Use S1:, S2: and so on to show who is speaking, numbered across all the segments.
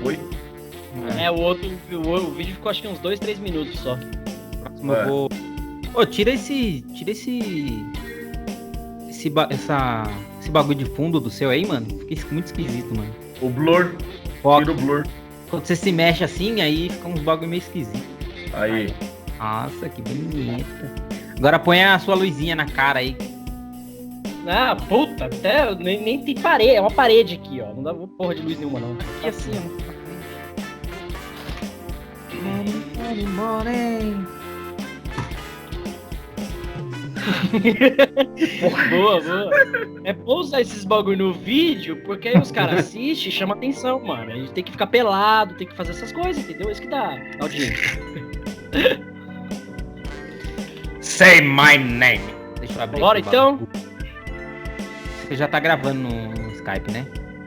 S1: foi?
S2: O vídeo ficou acho que uns 2, 3 minutos só.
S3: Próximo eu vou... Ô, tira esse bagulho de fundo do seu aí, mano. Fica muito esquisito, mano.
S1: O blur.
S3: Foca.
S1: Tira o blur.
S3: Quando você se mexe assim, aí fica uns bagulho meio esquisito.
S1: Aí.
S3: Nossa, que bonita. Agora põe a sua luzinha na cara aí.
S2: Ah, puta, até nem tem parede, é uma parede aqui, ó. Não dá porra de luz nenhuma, não.
S3: Aqui assim, ó. Morning.
S2: Boa. É bom usar esses bagulho no vídeo, porque aí os caras assistem e chamam atenção, mano. A gente tem que ficar pelado, tem que fazer essas coisas, entendeu? Isso que dá audiência.
S3: Say my name. Deixa eu abrir.
S2: Bora então?
S3: Você já tá gravando no Skype, né?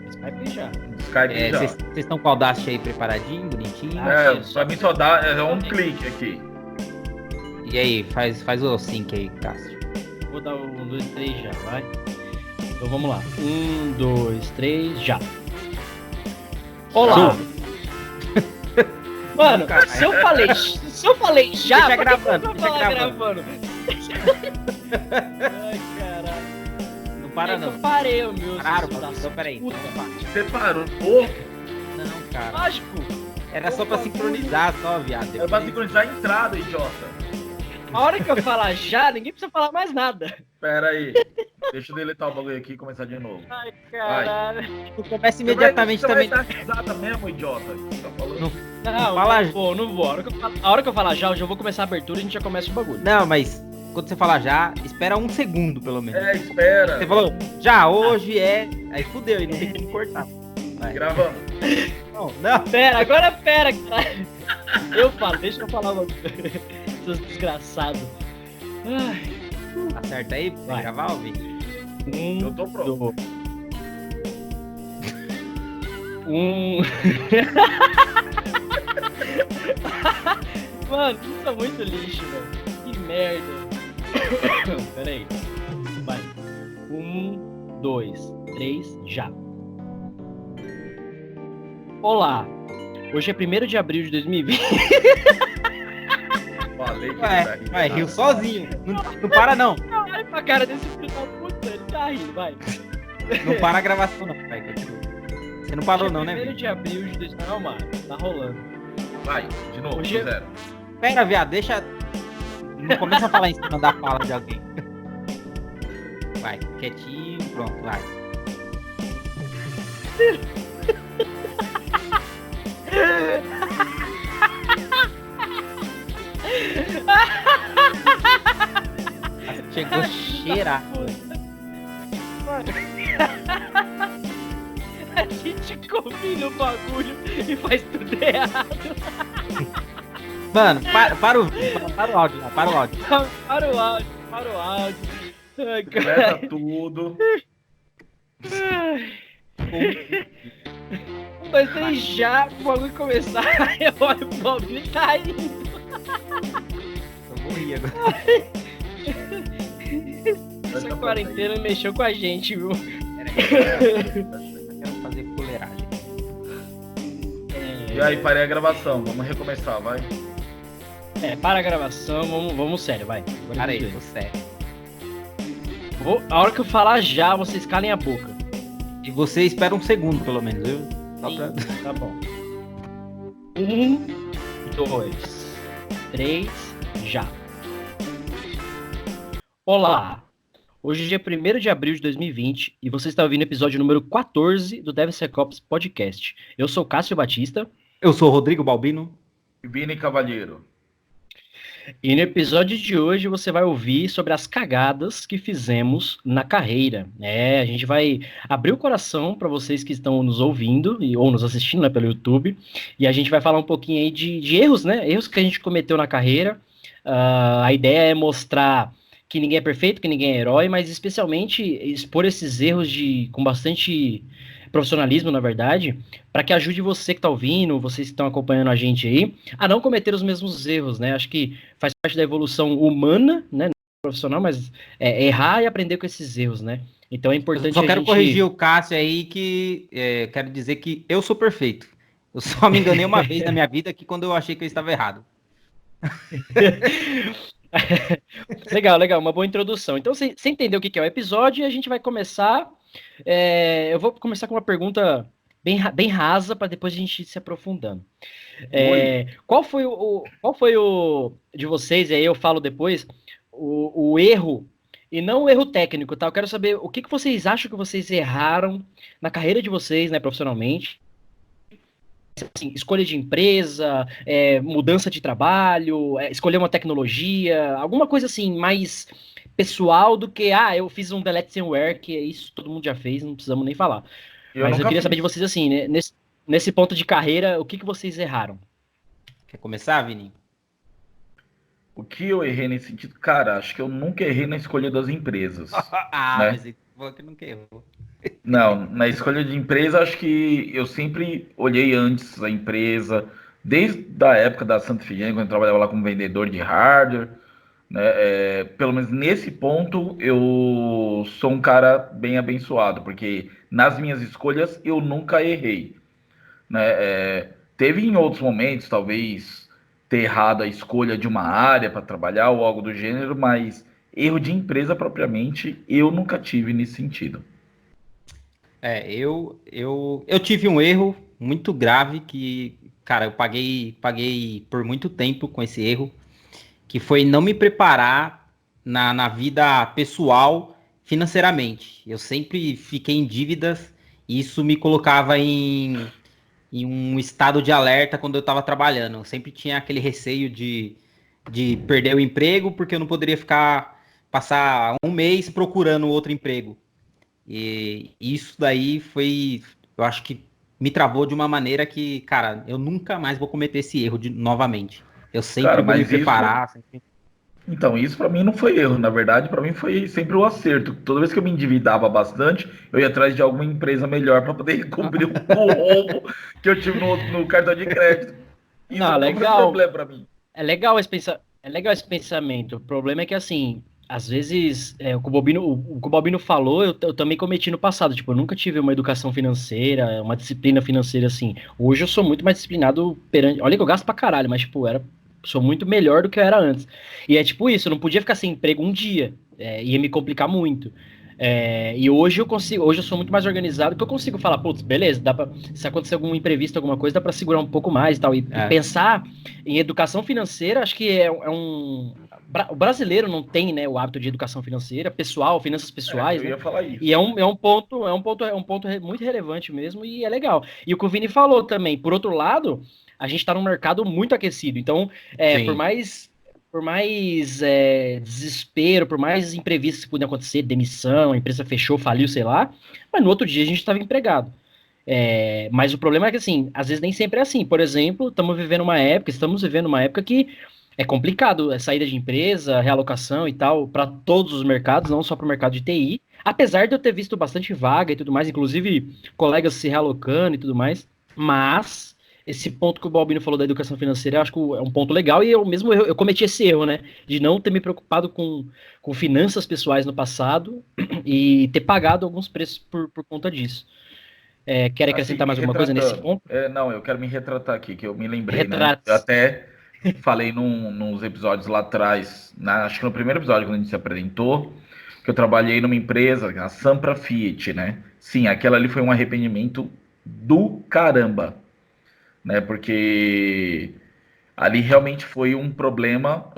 S2: Skype já.
S1: Skype já.
S3: Vocês estão com o Audacity aí preparadinho, bonitinho?
S1: Pra mim só dá um clique aqui.
S3: E aí, faz o sync aí, Cássio.
S2: Vou dar 1, 2, 3 já, vai. Então vamos lá. 1, 2, 3, já. Olá! Mano, se eu falei já,
S3: deixa gravando.
S2: Ai, caralho.
S3: Não para não.
S2: Eu parei o meu.
S3: Claro, então peraí.
S1: Você parou?
S3: Não, cara.
S2: Lógico.
S3: Era só pra sincronizar, só, viado.
S1: Era pra sincronizar a entrada, idiota.
S2: A hora que eu falar já, ninguém precisa falar mais nada.
S1: Pera aí. Deixa eu deletar o bagulho aqui e começar de novo.
S2: Ai, caralho.
S3: Começa imediatamente também.
S1: Você vai dar risada mesmo, idiota. Tá falando?
S2: Não
S3: fala...
S2: não vou. A hora que eu falar já, eu já vou começar a abertura e a gente já começa o bagulho.
S3: Não, mas quando você falar já, espera 1 segundo, pelo menos.
S1: Espera.
S3: Você falou, já, hoje é... Aí fudeu, ele não tem como cortar. Vai.
S1: Gravando.
S3: Não.
S2: Pera, caralho. Eu falo, deixa eu falar uma coisa. Seus desgraçados.
S3: Acerta aí, vai gravar, Alvin?
S1: Eu tô pronto.
S2: Mano, isso é muito lixo, velho. Que merda. Pera aí. Vai. 1, 2, 3, já. Olá. Hoje é 1º de abril de 2020.
S1: Falei que
S3: vai, riu sozinho. Não para não.
S2: Olha pra cara desse filho da puta, ele tá rindo, vai.
S3: Não para a gravação não, vai, continua. Você não parou não, né?
S2: 1º de abril de 2020. Não, mano, tá rolando.
S1: Vai, de novo,
S2: Hoje...
S1: zero.
S3: Pera, viado, deixa... Não começa a falar em cima da fala de alguém. Vai, quietinho, pronto, vai. Chegou a cheirar.
S2: A gente combina o bagulho e faz tudo errado.
S3: Mano, para o áudio lá, para o áudio.
S2: Para o áudio. Ai,
S1: Começa tudo.
S2: 1, 2, 3, já, o bagulho começar, eu olho pro bagulho e tá indo.
S3: Eu vou rir agora.
S2: Essa quarentena mexeu com a gente, viu?
S3: Quero fazer fuleiragem.
S1: E aí, parei a gravação. Vamos recomeçar, vai.
S2: Para a gravação, vamos sério, vai.
S3: Para aí, tô sério.
S2: A hora que eu falar já, vocês calem a boca.
S3: E você espera 1 segundo, pelo menos, viu?
S2: Tá bom. 1, 2, 3, já. Olá! Hoje é 1º de abril de 2020 e você está ouvindo o episódio número 14 do DevSecOps Podcast. Eu sou Cássio Batista.
S3: Eu sou o Rodrigo Balbino.
S1: E Vini Cavalheiro.
S2: E no episódio de hoje você vai ouvir sobre as cagadas que fizemos na carreira. A gente vai abrir o coração para vocês que estão nos ouvindo ou nos assistindo, né, pelo YouTube. E a gente vai falar um pouquinho aí de erros, né? Erros que a gente cometeu na carreira. A ideia é mostrar que ninguém é perfeito, que ninguém é herói, mas especialmente expor esses erros com bastante profissionalismo, na verdade, para que ajude você que está ouvindo, vocês que estão acompanhando a gente aí, a não cometer os mesmos erros, né? Acho que faz parte da evolução humana, né? Não profissional, mas errar e aprender com esses erros, né? Então é importante.
S3: Eu só quero corrigir o Cássio aí, que quero dizer que eu sou perfeito. Eu só me enganei uma vez na minha vida, que quando eu achei que eu estava errado.
S2: Legal, legal, uma boa introdução. Então, você entendeu o que é o episódio e a gente vai começar. Eu vou começar com uma pergunta bem rasa para depois a gente ir se aprofundando. Qual foi o de vocês, e aí eu falo depois, o erro, e não o erro técnico, tá? Eu quero saber o que vocês acham que vocês erraram na carreira de vocês, né, profissionalmente. Assim, escolha de empresa, mudança de trabalho, escolher uma tecnologia, alguma coisa assim, mais pessoal do que, eu fiz um delete somewhere, que é isso, todo mundo já fez, não precisamos nem falar.
S1: Eu
S2: Mas eu
S1: nunca
S2: queria saber de
S1: fiz.
S2: vocês, assim, né, nesse ponto de carreira, o que vocês erraram?
S3: Quer começar, Vini?
S1: O que eu errei nesse sentido? Cara, acho que eu nunca errei na escolha das empresas, né?
S3: Mas ele falou que nunca errou.
S1: Não, na escolha de empresa, acho que eu sempre olhei antes a empresa, desde a época da Santa Efigênia, quando eu trabalhava lá como vendedor de hardware, né? Pelo menos nesse ponto, eu sou um cara bem abençoado, porque nas minhas escolhas eu nunca errei, né? Teve em outros momentos, talvez, ter errado a escolha de uma área para trabalhar ou algo do gênero, mas erro de empresa propriamente eu nunca tive nesse sentido.
S3: Eu tive um erro muito grave que, cara, eu paguei por muito tempo com esse erro, que foi não me preparar na vida pessoal financeiramente. Eu sempre fiquei em dívidas e isso me colocava em um estado de alerta quando eu estava trabalhando. Eu sempre tinha aquele receio de perder o emprego, porque eu não poderia passar um mês procurando outro emprego. E isso daí eu acho que me travou de uma maneira que, cara, eu nunca mais vou cometer esse erro novamente. Eu sempre
S1: Cara,
S3: vou me
S1: mas isso
S3: preparar.
S1: Então, isso para mim não foi erro, na verdade, para mim foi sempre o acerto. Toda vez que eu me endividava bastante, eu ia atrás de alguma empresa melhor para poder cobrir o rombo que eu tive no cartão de crédito. Isso
S2: Não,
S1: nunca foi
S2: legal.
S1: problema para mim.
S2: É legal esse pensamento. O problema é que, assim, às vezes, o que o Bobino falou, eu também cometi no passado. Tipo, eu nunca tive uma educação financeira, uma disciplina financeira assim. Hoje eu sou muito mais disciplinado perante. Olha que eu gasto pra caralho, mas, tipo, sou muito melhor do que eu era antes. E é tipo isso, eu não podia ficar sem emprego um dia. Ia me complicar muito. E hoje eu sou muito mais organizado, que eu consigo falar, putz, beleza, se acontecer algum imprevisto, alguma coisa, dá para segurar um pouco mais e tal. E pensar em educação financeira, acho que o brasileiro não tem, né, o hábito de educação financeira, pessoal, finanças pessoais,
S1: Eu
S2: né?
S1: ia falar isso.
S2: E é um ponto muito relevante mesmo, e é legal. E o que o Vini falou também, por outro lado, a gente está num mercado muito aquecido, então, por
S3: Sim.
S2: mais desespero, por mais imprevistos que pudessem acontecer, demissão, a empresa fechou, faliu, sei lá, mas no outro dia a gente estava empregado. Mas o problema é que, assim, às vezes nem sempre é assim. Por exemplo, estamos vivendo uma época que é complicado, saída de empresa, realocação e tal, para todos os mercados, não só para o mercado de TI. Apesar de eu ter visto bastante vaga e tudo mais, inclusive colegas se realocando e tudo mais, mas esse ponto que o Balbino falou da educação financeira, eu acho que é um ponto legal, e eu cometi esse erro, né, de não ter me preocupado com finanças pessoais no passado e ter pagado alguns preços por conta disso. Quer
S1: Assim,
S2: acrescentar
S1: me
S2: mais alguma coisa nesse
S1: retratando.
S2: ponto?
S1: Não, eu quero me retratar aqui, que eu me lembrei, né? Eu
S2: Retratos.
S1: até falei nos episódios lá atrás, acho que no primeiro episódio, quando a gente se apresentou, que eu trabalhei numa empresa, a Sampra Fiat, né? Sim, aquela ali foi um arrependimento do caramba, né? Porque ali realmente foi um problema,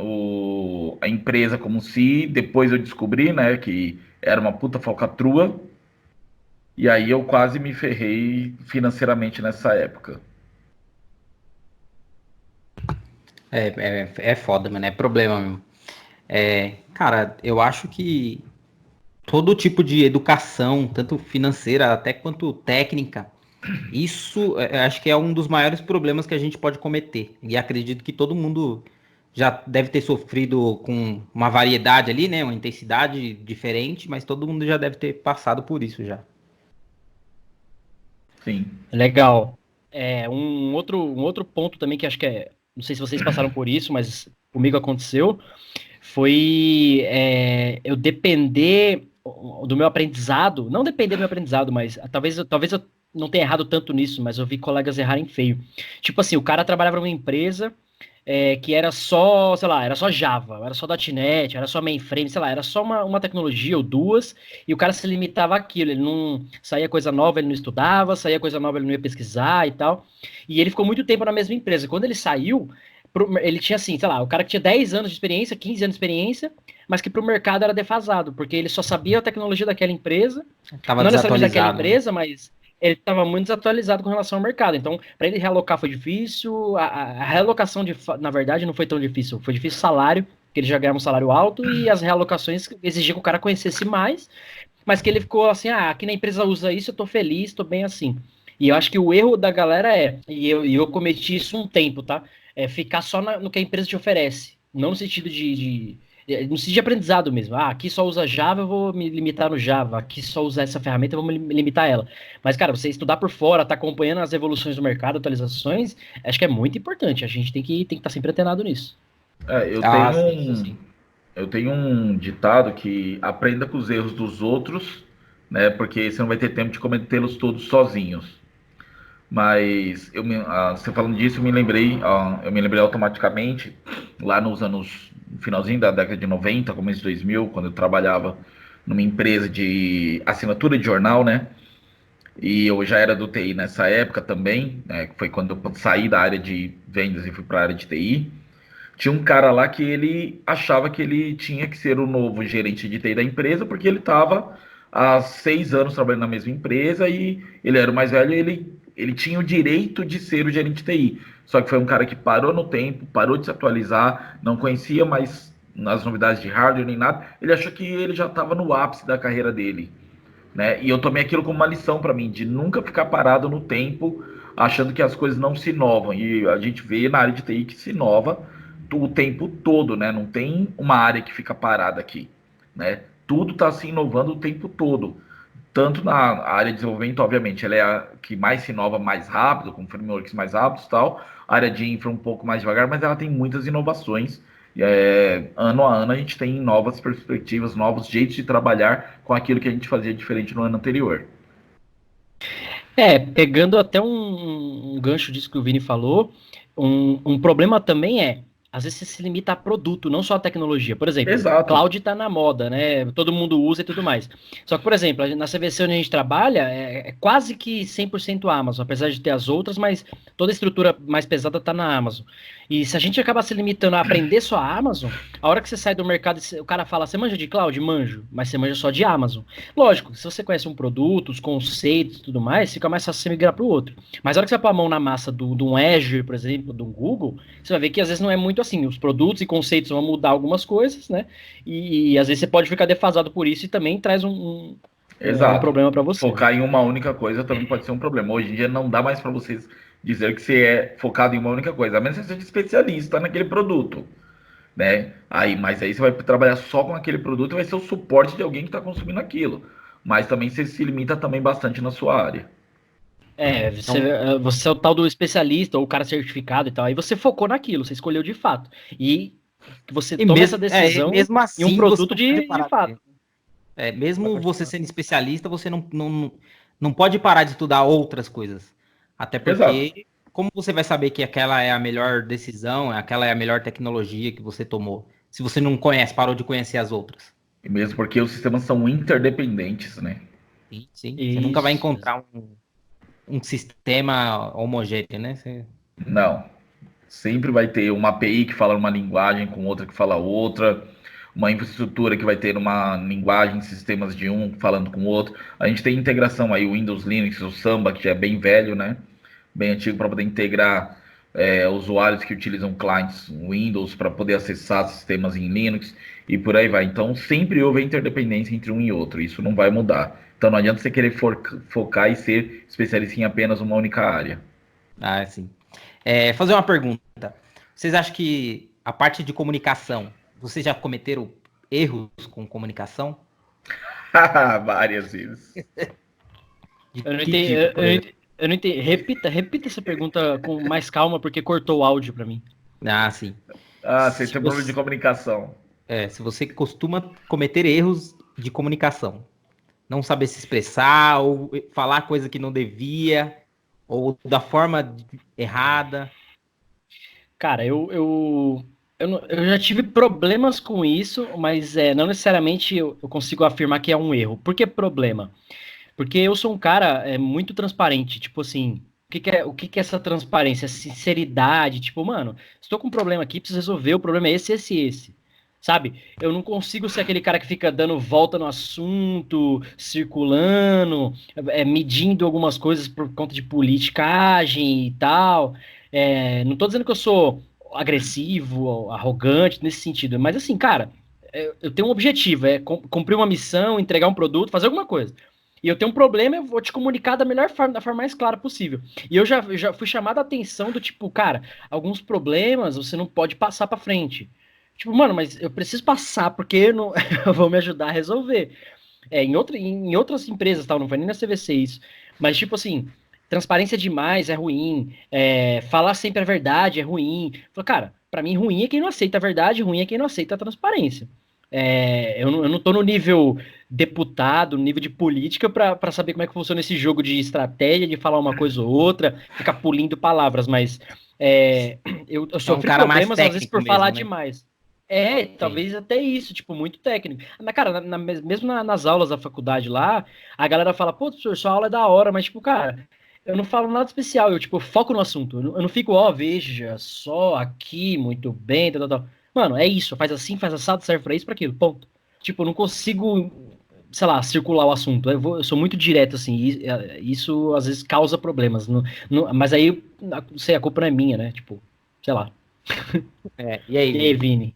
S1: a empresa como se, depois eu descobri, né, que era uma puta falcatrua, e aí eu quase me ferrei financeiramente nessa época.
S3: É foda, mano. É problema mesmo. Cara, eu acho que todo tipo de educação, tanto financeira até quanto técnica, isso acho que é um dos maiores problemas que a gente pode cometer. E acredito que todo mundo já deve ter sofrido com uma variedade ali, né? Uma intensidade diferente, mas todo mundo já deve ter passado por isso já.
S1: Sim.
S2: Legal. Um outro ponto também que acho que não sei se vocês passaram por isso, mas comigo aconteceu, foi eu depender do meu aprendizado, não depender do meu aprendizado, mas talvez eu não tem errado tanto nisso, mas eu vi colegas errarem feio. Tipo assim, o cara trabalhava numa empresa que era só, sei lá, era só Java, era só .NET, era só mainframe, sei lá, era só uma tecnologia ou duas, e o cara se limitava àquilo, ele não saía coisa nova, ele não estudava, saía coisa nova, ele não ia pesquisar e tal. E ele ficou muito tempo na mesma empresa. Quando ele saiu, ele tinha assim, sei lá, o cara que tinha 10 anos de experiência, 15 anos de experiência, mas que para o mercado era defasado, porque ele só sabia a tecnologia daquela empresa,
S3: Tava
S2: não necessariamente daquela
S3: desatualizado, né?
S2: empresa, mas ele estava muito desatualizado com relação ao mercado. Então, para ele realocar foi difícil. A realocação, na verdade, não foi tão difícil. Foi difícil o salário, que ele já ganhava um salário alto, e as realocações exigiam que o cara conhecesse mais, mas que ele ficou assim, aqui na empresa usa isso, eu tô feliz, tô bem assim. E eu acho que o erro da galera e eu cometi isso um tempo, tá? É ficar só no que a empresa te oferece. Não no sentido no sentido de aprendizado mesmo. Aqui só usa Java, eu vou me limitar no Java. Aqui só usa essa ferramenta, eu vou me limitar a ela. Mas, cara, você estudar por fora, tá acompanhando as evoluções do mercado, atualizações, acho que é muito importante. A gente tem que estar sempre antenado nisso.
S1: Eu
S3: Ah,
S1: tenho
S3: sim, isso sim.
S1: eu tenho um ditado que aprenda com os erros dos outros, né? Porque você não vai ter tempo de cometê-los todos sozinhos. Mas você falando disso, eu me lembrei automaticamente lá nos anos finalzinho da década de 90, começo de 2000, quando eu trabalhava numa empresa de assinatura de jornal, né? E eu já era do TI nessa época também, né? Que foi quando eu saí da área de vendas e fui para a área de TI. Tinha um cara lá que ele achava que ele tinha que ser o novo gerente de TI da empresa, porque ele estava há 6 anos trabalhando na mesma empresa e ele era o mais velho e ele tinha o direito de ser o gerente de TI. Só que foi um cara que parou no tempo, parou de se atualizar, não conhecia mais as novidades de hardware nem nada. Ele achou que ele já estava no ápice da carreira dele, né? E eu tomei aquilo como uma lição para mim, de nunca ficar parado no tempo, achando que as coisas não se inovam. E a gente vê na área de TI que se inova o tempo todo, né? Não tem uma área que fica parada aqui, né? Tudo está se inovando o tempo todo. Tanto na área de desenvolvimento, obviamente, ela é a que mais se inova mais rápido, com frameworks mais rápidos e tal. A área de infra um pouco mais devagar, mas ela tem muitas inovações. Ano a ano a gente tem novas perspectivas, novos jeitos de trabalhar com aquilo que a gente fazia diferente no ano anterior.
S2: Pegando até um gancho disso que o Vini falou, um problema também às vezes você se limita a produto, não só a tecnologia. Por exemplo,
S1: Exato.
S2: cloud está na moda, né? Todo mundo usa e tudo mais. Só que, por exemplo, na CVC onde a gente trabalha, é quase que 100% Amazon, apesar de ter as outras, mas toda a estrutura mais pesada está na Amazon. E se a gente acaba se limitando a aprender só a Amazon, a hora que você sai do mercado, o cara fala, você manja de cloud? Manjo, mas você manja só de Amazon. Lógico, se você conhece um produto, os conceitos e tudo mais, fica mais fácil você migrar para o outro. Mas a hora que você vai pôr a mão na massa de um Azure, por exemplo, do Google, você vai ver que às vezes não é muito assim. Os produtos e conceitos vão mudar algumas coisas, né? E às vezes você pode ficar defasado por isso e também traz um
S1: Exato.
S2: problema para você.
S1: Focar em uma única coisa também pode ser um problema. Hoje em dia não dá mais para vocês dizer que você é focado em uma única coisa, a menos que você seja especialista naquele produto, né? Mas aí você vai trabalhar só com aquele produto e vai ser o suporte de alguém que está consumindo aquilo. Mas também você se limita também bastante na sua área.
S3: Então,
S2: Você é o tal do especialista ou o cara certificado e tal. Aí você focou naquilo, você escolheu de fato. E que você
S3: e
S2: toma essa
S3: mesmo,
S2: decisão
S3: mesmo
S2: em um
S3: assim, você
S2: produto
S3: não pode
S2: de
S3: parar de
S2: fato.
S3: ver. Mesmo você sendo especialista, você não pode parar de estudar outras coisas. Até
S1: Exato.
S3: porque, como você vai saber que aquela é a melhor decisão, aquela é a melhor tecnologia que você tomou, se você não conhece, parou de conhecer as outras?
S1: E mesmo porque os sistemas são interdependentes, né?
S3: Sim, sim. Você nunca vai
S2: Isso.
S3: encontrar um sistema homogêneo, né?
S1: Não. Sempre vai ter uma API que fala uma linguagem com outra que fala outra, uma infraestrutura que vai ter uma linguagem, sistemas de um falando com o outro. A gente tem integração aí, o Windows, Linux, o Samba, que já é bem velho, né? Bem antigo, para poder integrar usuários que utilizam clientes Windows para poder acessar sistemas em Linux e por aí vai. Então, sempre houve a interdependência entre um e outro, isso não vai mudar. Então, não adianta você querer focar e ser especialista em apenas uma única área.
S3: Ah, sim. Fazer uma pergunta. Vocês acham que a parte de comunicação, vocês já cometeram erros com comunicação?
S1: Várias vezes.
S3: De
S2: Eu não
S3: que
S2: entendi.
S3: tipo, por exemplo?
S2: Eu não entendi. Repita essa pergunta com mais calma, porque cortou o áudio para mim.
S3: Ah, sim.
S1: Você
S3: Se
S1: tem problema de
S3: você,
S1: comunicação.
S3: se você costuma cometer erros de comunicação. não saber se expressar, ou falar coisa que não devia, ou da forma errada?
S2: Cara, eu já tive problemas com isso, mas não necessariamente eu consigo afirmar que é um erro. Por que problema? Porque eu sou um cara muito transparente, tipo assim, o que que é essa transparência? Sinceridade, tipo, mano, estou com um problema aqui, preciso resolver, o problema é esse. Sabe? Eu não consigo ser aquele cara que fica dando volta no assunto, circulando, medindo algumas coisas por conta de politicagem e tal. Não tô dizendo que eu sou agressivo, arrogante nesse sentido, mas assim, cara, eu tenho um objetivo, cumprir uma missão, entregar um produto, fazer alguma coisa. E eu tenho um problema, eu vou te comunicar da melhor forma, da forma mais clara possível. E eu já fui chamado a atenção do tipo, cara, alguns problemas você não pode passar pra frente. Tipo, mano, mas eu preciso passar porque eu não eu vou me ajudar a resolver. Em outras empresas, tal, não foi nem na CVC isso. Mas, tipo assim, transparência demais é ruim. Falar sempre a verdade é ruim. Falei, cara, pra mim, ruim é quem não aceita a verdade, ruim é quem não aceita a transparência. Eu não tô no nível deputado, no nível de política, pra saber como é que funciona esse jogo de estratégia, de falar uma coisa ou outra, ficar pulindo palavras, mas eu
S3: É um
S2: sofri
S3: cara mais
S2: problemas, às vezes,
S3: técnico
S2: por falar
S3: mesmo, né?
S2: demais.
S3: Sim.
S2: Talvez até isso, tipo, muito técnico. Cara, mesmo nas aulas da faculdade lá, a galera fala, pô, professor, sua aula é da hora, mas, tipo, cara, eu não falo nada especial, eu, tipo, foco no assunto. Eu não fico, ó, veja, só aqui, muito bem, tal, tal, tal. Mano, é isso, faz assim, faz assado, serve pra isso, pra aquilo, ponto. Tipo, eu não consigo, sei lá, circular o assunto. Eu sou muito direto, assim, e isso às vezes causa problemas. Mas aí, não sei, a culpa não é minha, né? Tipo, sei lá.
S3: E aí,
S2: E aí,
S3: Vini?
S2: Vini?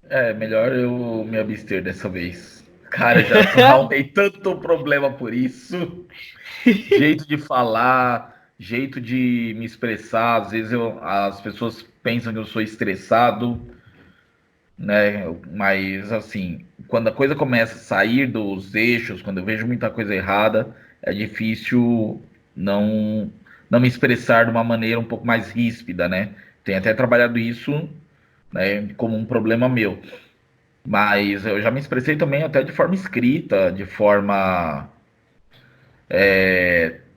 S1: É, melhor eu me abster dessa vez. Cara, já arrumei tanto problema por isso. Jeito de falar, jeito de me expressar. Às vezes as pessoas pensam que eu sou estressado, né? Mas assim, quando a coisa começa a sair dos eixos, quando eu vejo muita coisa errada, é difícil não não me expressar de uma maneira um pouco mais ríspida, né? Tenho até trabalhado isso, né, como um problema meu. Mas eu já me expressei também até de forma escrita, de forma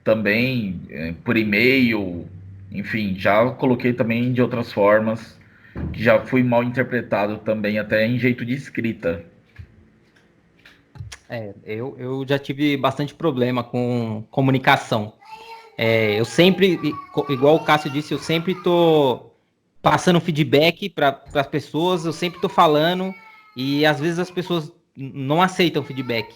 S1: também por e-mail, enfim, já coloquei também de outras formas, que já fui mal interpretado também até em jeito de escrita.
S3: Eu já tive bastante problema com comunicação. Eu sempre, igual o Cássio disse, eu sempre tô passando feedback para as pessoas, eu sempre tô falando e às vezes as pessoas não aceitam feedback.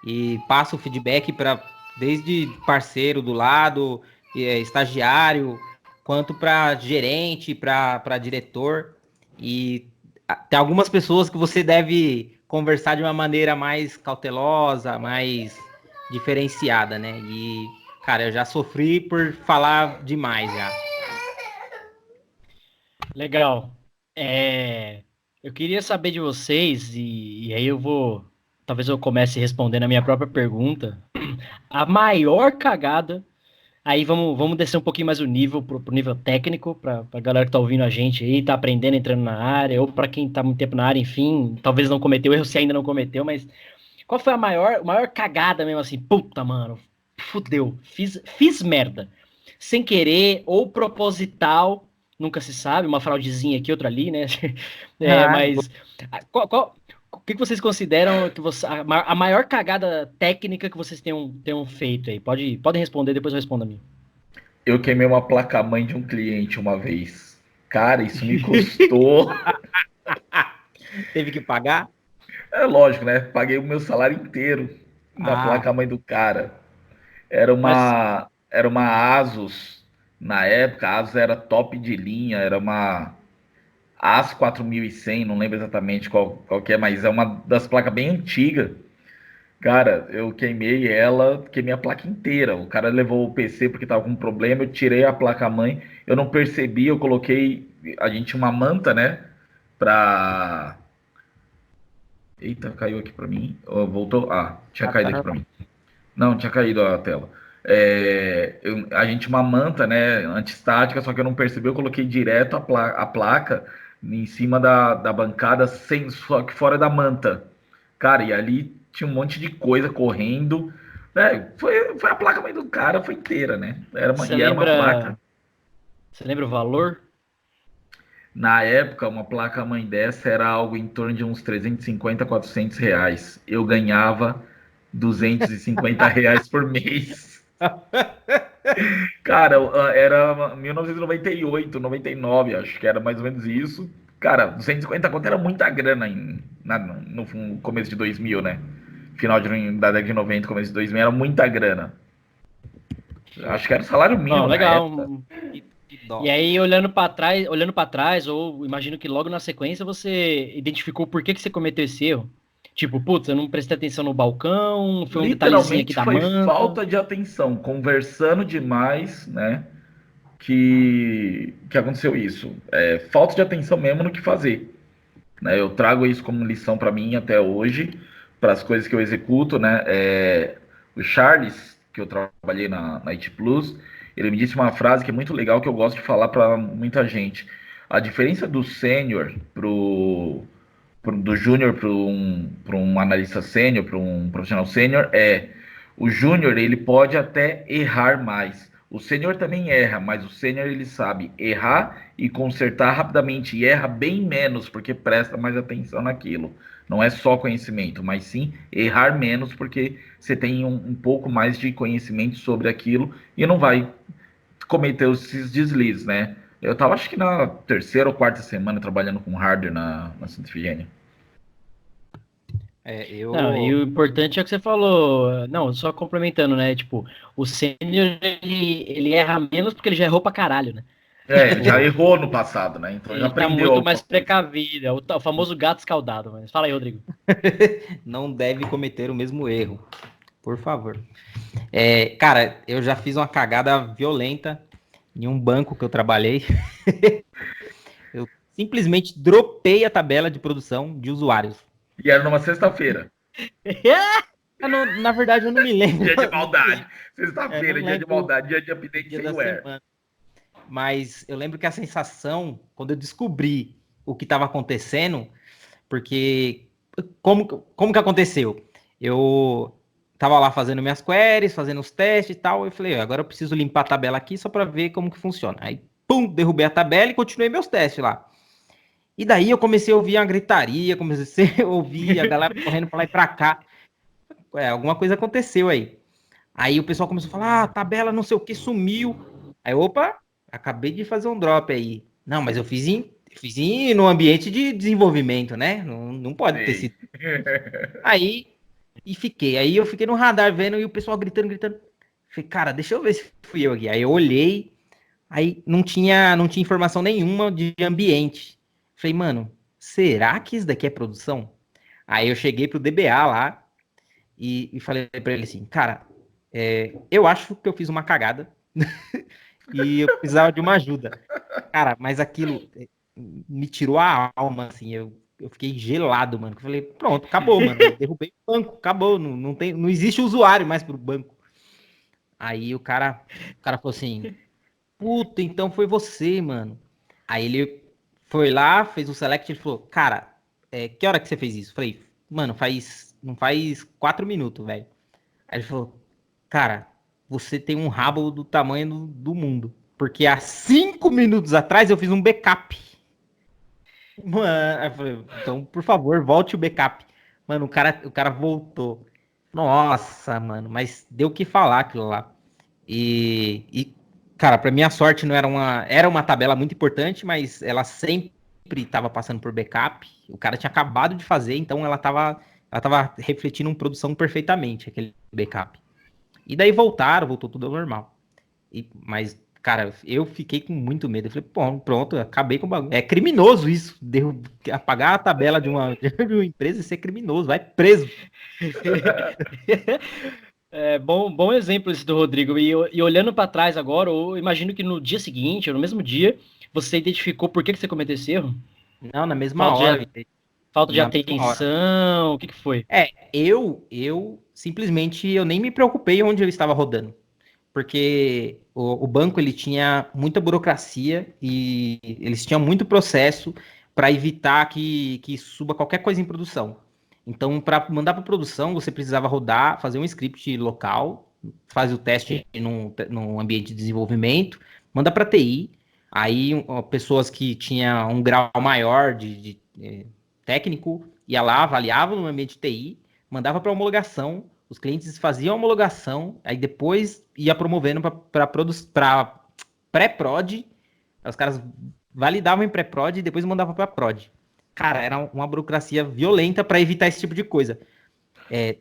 S3: E passo o feedback para desde parceiro do lado, estagiário, quanto para gerente, para diretor. E tem algumas pessoas que você deve conversar de uma maneira mais cautelosa, mais diferenciada, né? E, cara, eu já sofri por falar demais já.
S2: Legal. Eu queria saber de vocês, e aí talvez eu comece respondendo a minha própria pergunta. A maior cagada, aí vamos descer um pouquinho mais o nível, pro nível técnico, pra galera que tá ouvindo a gente aí, tá aprendendo, entrando na área, ou pra quem tá muito tempo na área, enfim, talvez não cometeu erro, se ainda não cometeu, mas qual foi a maior cagada mesmo assim? Puta, mano, fudeu, fiz merda. Sem querer ou proposital, nunca se sabe, uma fraudezinha aqui, outra ali, né?
S3: Ah,
S2: Mas o que vocês consideram que a maior cagada técnica que vocês tenham feito aí? Podem responder, depois eu respondo a mim.
S1: Eu queimei uma placa-mãe de um cliente uma vez. Cara, isso me custou.
S3: teve que pagar?
S1: É lógico, né? Paguei o meu salário inteiro na
S3: Ah,
S1: placa-mãe do cara. Era
S2: Mas,
S1: uma Asus. Na época, a Asus era top de linha, era uma AS 4100, não lembro exatamente qual que é, mas é uma das placas bem antigas. Cara, eu queimei ela, queimei a placa inteira. O cara levou o PC porque tava com problema, eu tirei a placa-mãe, eu não percebi, eu coloquei, a gente tinha uma manta, né, pra... Eita, caiu aqui pra mim. Oh, voltou? Ah, tinha
S2: ah,
S1: caído aqui
S2: tá.
S1: pra mim. Não, tinha caído a tela. A gente tinha uma manta, né, antistática, só que eu não percebi, eu coloquei direto a placa em cima da bancada, sem, só que fora da manta. Cara, e ali tinha um monte de coisa correndo. Né? Foi a placa-mãe do cara, foi inteira, né?
S2: Você
S1: Era uma placa.
S2: Você lembra o valor?
S1: Na época, uma placa-mãe dessa era algo em torno de uns 350, R$ 400. Eu ganhava R$ 250 por mês. Cara, era 1998, 99, acho que era mais ou menos isso. Cara, 250 conto era muita grana no começo de 2000, né? Final da década de 90, começo de 2000, era muita grana. Acho que era o salário
S2: Bom,
S1: mínimo na
S2: legal.
S1: época.
S3: Que dó.
S2: E aí, olhando para trás, ou imagino que logo na sequência você identificou por que você cometeu esse erro. Tipo, putz, eu não prestei atenção no balcão, foi um detalhezinho aqui
S1: Literalmente
S2: da
S1: foi
S2: manta.
S1: falta de atenção, conversando demais, né? Que aconteceu isso. Falta de atenção mesmo no que fazer. Né? Eu trago isso como lição para mim até hoje, para as coisas que eu executo, né? O Charles, que eu trabalhei na IT Plus, ele me disse uma frase que é muito legal, que eu gosto de falar para muita gente. A diferença do sênior do júnior para um analista sênior, para um profissional sênior, o júnior ele pode até errar mais. O sênior também erra, mas o sênior ele sabe errar e consertar rapidamente e erra bem menos porque presta mais atenção naquilo. Não é só conhecimento, mas sim errar menos porque você tem um pouco mais de conhecimento sobre aquilo e não vai cometer esses deslizes, né? Eu tava acho que na terceira ou quarta semana trabalhando com hardware na Santa Efigênia.
S2: Não, e o importante é o que você falou. Não, só complementando, né? Tipo, o sênior, ele erra menos porque ele já errou pra caralho, né?
S1: Ele já errou no passado, né? Então já
S2: Ele tá
S1: aprendeu
S2: muito
S1: alguma
S2: mais
S1: coisa.
S2: precavido, é o famoso gato escaldado. Mas fala aí, Rodrigo.
S3: Não deve cometer o mesmo erro, por favor. Cara, eu já fiz uma cagada violenta em um banco que eu trabalhei. Eu simplesmente dropei a tabela de produção de usuários.
S1: E era numa sexta-feira.
S3: Na verdade, eu não me lembro.
S1: Dia de
S3: Não me
S1: maldade.
S3: lembro.
S1: Sexta-feira,
S3: Não
S1: dia de
S3: lembro
S1: maldade, dia de
S3: o
S1: update
S3: dia da
S1: firmware.
S3: semana. Mas eu lembro que a sensação, quando eu descobri o que estava acontecendo, porque como que aconteceu? Eu tava lá fazendo minhas queries, fazendo os testes e tal, eu falei, agora eu preciso limpar a tabela aqui só para ver como que funciona. Aí, pum, derrubei a tabela e continuei meus testes lá. E daí eu comecei a ouvir a gritaria, comecei a ouvir a galera correndo para lá e para cá. Alguma coisa aconteceu aí. Aí o pessoal começou a falar, tabela não sei o que sumiu. Aí, opa, acabei de fazer um drop aí. Não, mas eu fiz no ambiente de desenvolvimento, né? Não pode ter
S1: Sei.
S3: sido. Aí, fiquei. Aí eu fiquei no radar vendo e o pessoal gritando. Falei, cara, deixa eu ver se fui eu aqui. Aí eu olhei, aí não tinha informação nenhuma de ambiente. Falei, mano, será que isso daqui é produção? Aí eu cheguei pro DBA lá e falei pra ele assim, cara, eu acho que eu fiz uma cagada e eu precisava de uma ajuda. Cara, mas aquilo me tirou a alma, assim, eu fiquei gelado, mano. Eu falei, pronto, acabou, mano. Eu derrubei o banco, acabou. Não existe usuário mais pro banco. Aí o cara falou assim, puta, então foi você, mano. Aí ele foi lá, fez o select, ele falou, cara, que hora que você fez isso? Eu falei, mano, não faz 4 minutos, velho. Aí ele falou, cara, você tem um rabo do tamanho do mundo. Porque há 5 minutos atrás eu fiz um backup. Mano, eu falei, então, por favor, volte o backup. Mano, o cara voltou. Nossa, mano, mas deu o que falar aquilo lá. Cara, pra minha sorte não era uma tabela muito importante, mas ela sempre estava passando por backup. O cara tinha acabado de fazer, então ela tava refletindo uma produção perfeitamente, aquele backup. E daí voltou tudo ao normal. Mas, cara, eu fiquei com muito medo. Eu falei, pô, pronto, acabei com o bagulho. É criminoso isso. Apagar a tabela de uma empresa, isso é criminoso, vai preso.
S2: Bom exemplo esse do Rodrigo. E olhando para trás agora, eu imagino que no dia seguinte, ou no mesmo dia, você identificou por que você cometeu esse erro?
S3: Não, na mesma
S2: Falta
S3: hora.
S2: falta de
S3: Na mesma hora.
S2: atenção, o que foi?
S3: Eu simplesmente eu nem me preocupei onde eu estava rodando. Porque o banco ele tinha muita burocracia e eles tinham muito processo para evitar que suba qualquer coisa em produção. Então, para mandar para produção, você precisava rodar, fazer um script local, fazer o teste num ambiente de desenvolvimento, manda para TI, aí pessoas que tinham um grau maior de técnico ia lá, avaliava no ambiente de TI, mandava para homologação, os clientes faziam a homologação, aí depois ia promovendo para pré-prod, os caras validavam em pré-prod e depois mandavam para prod. Cara, era uma burocracia violenta para evitar esse tipo de coisa.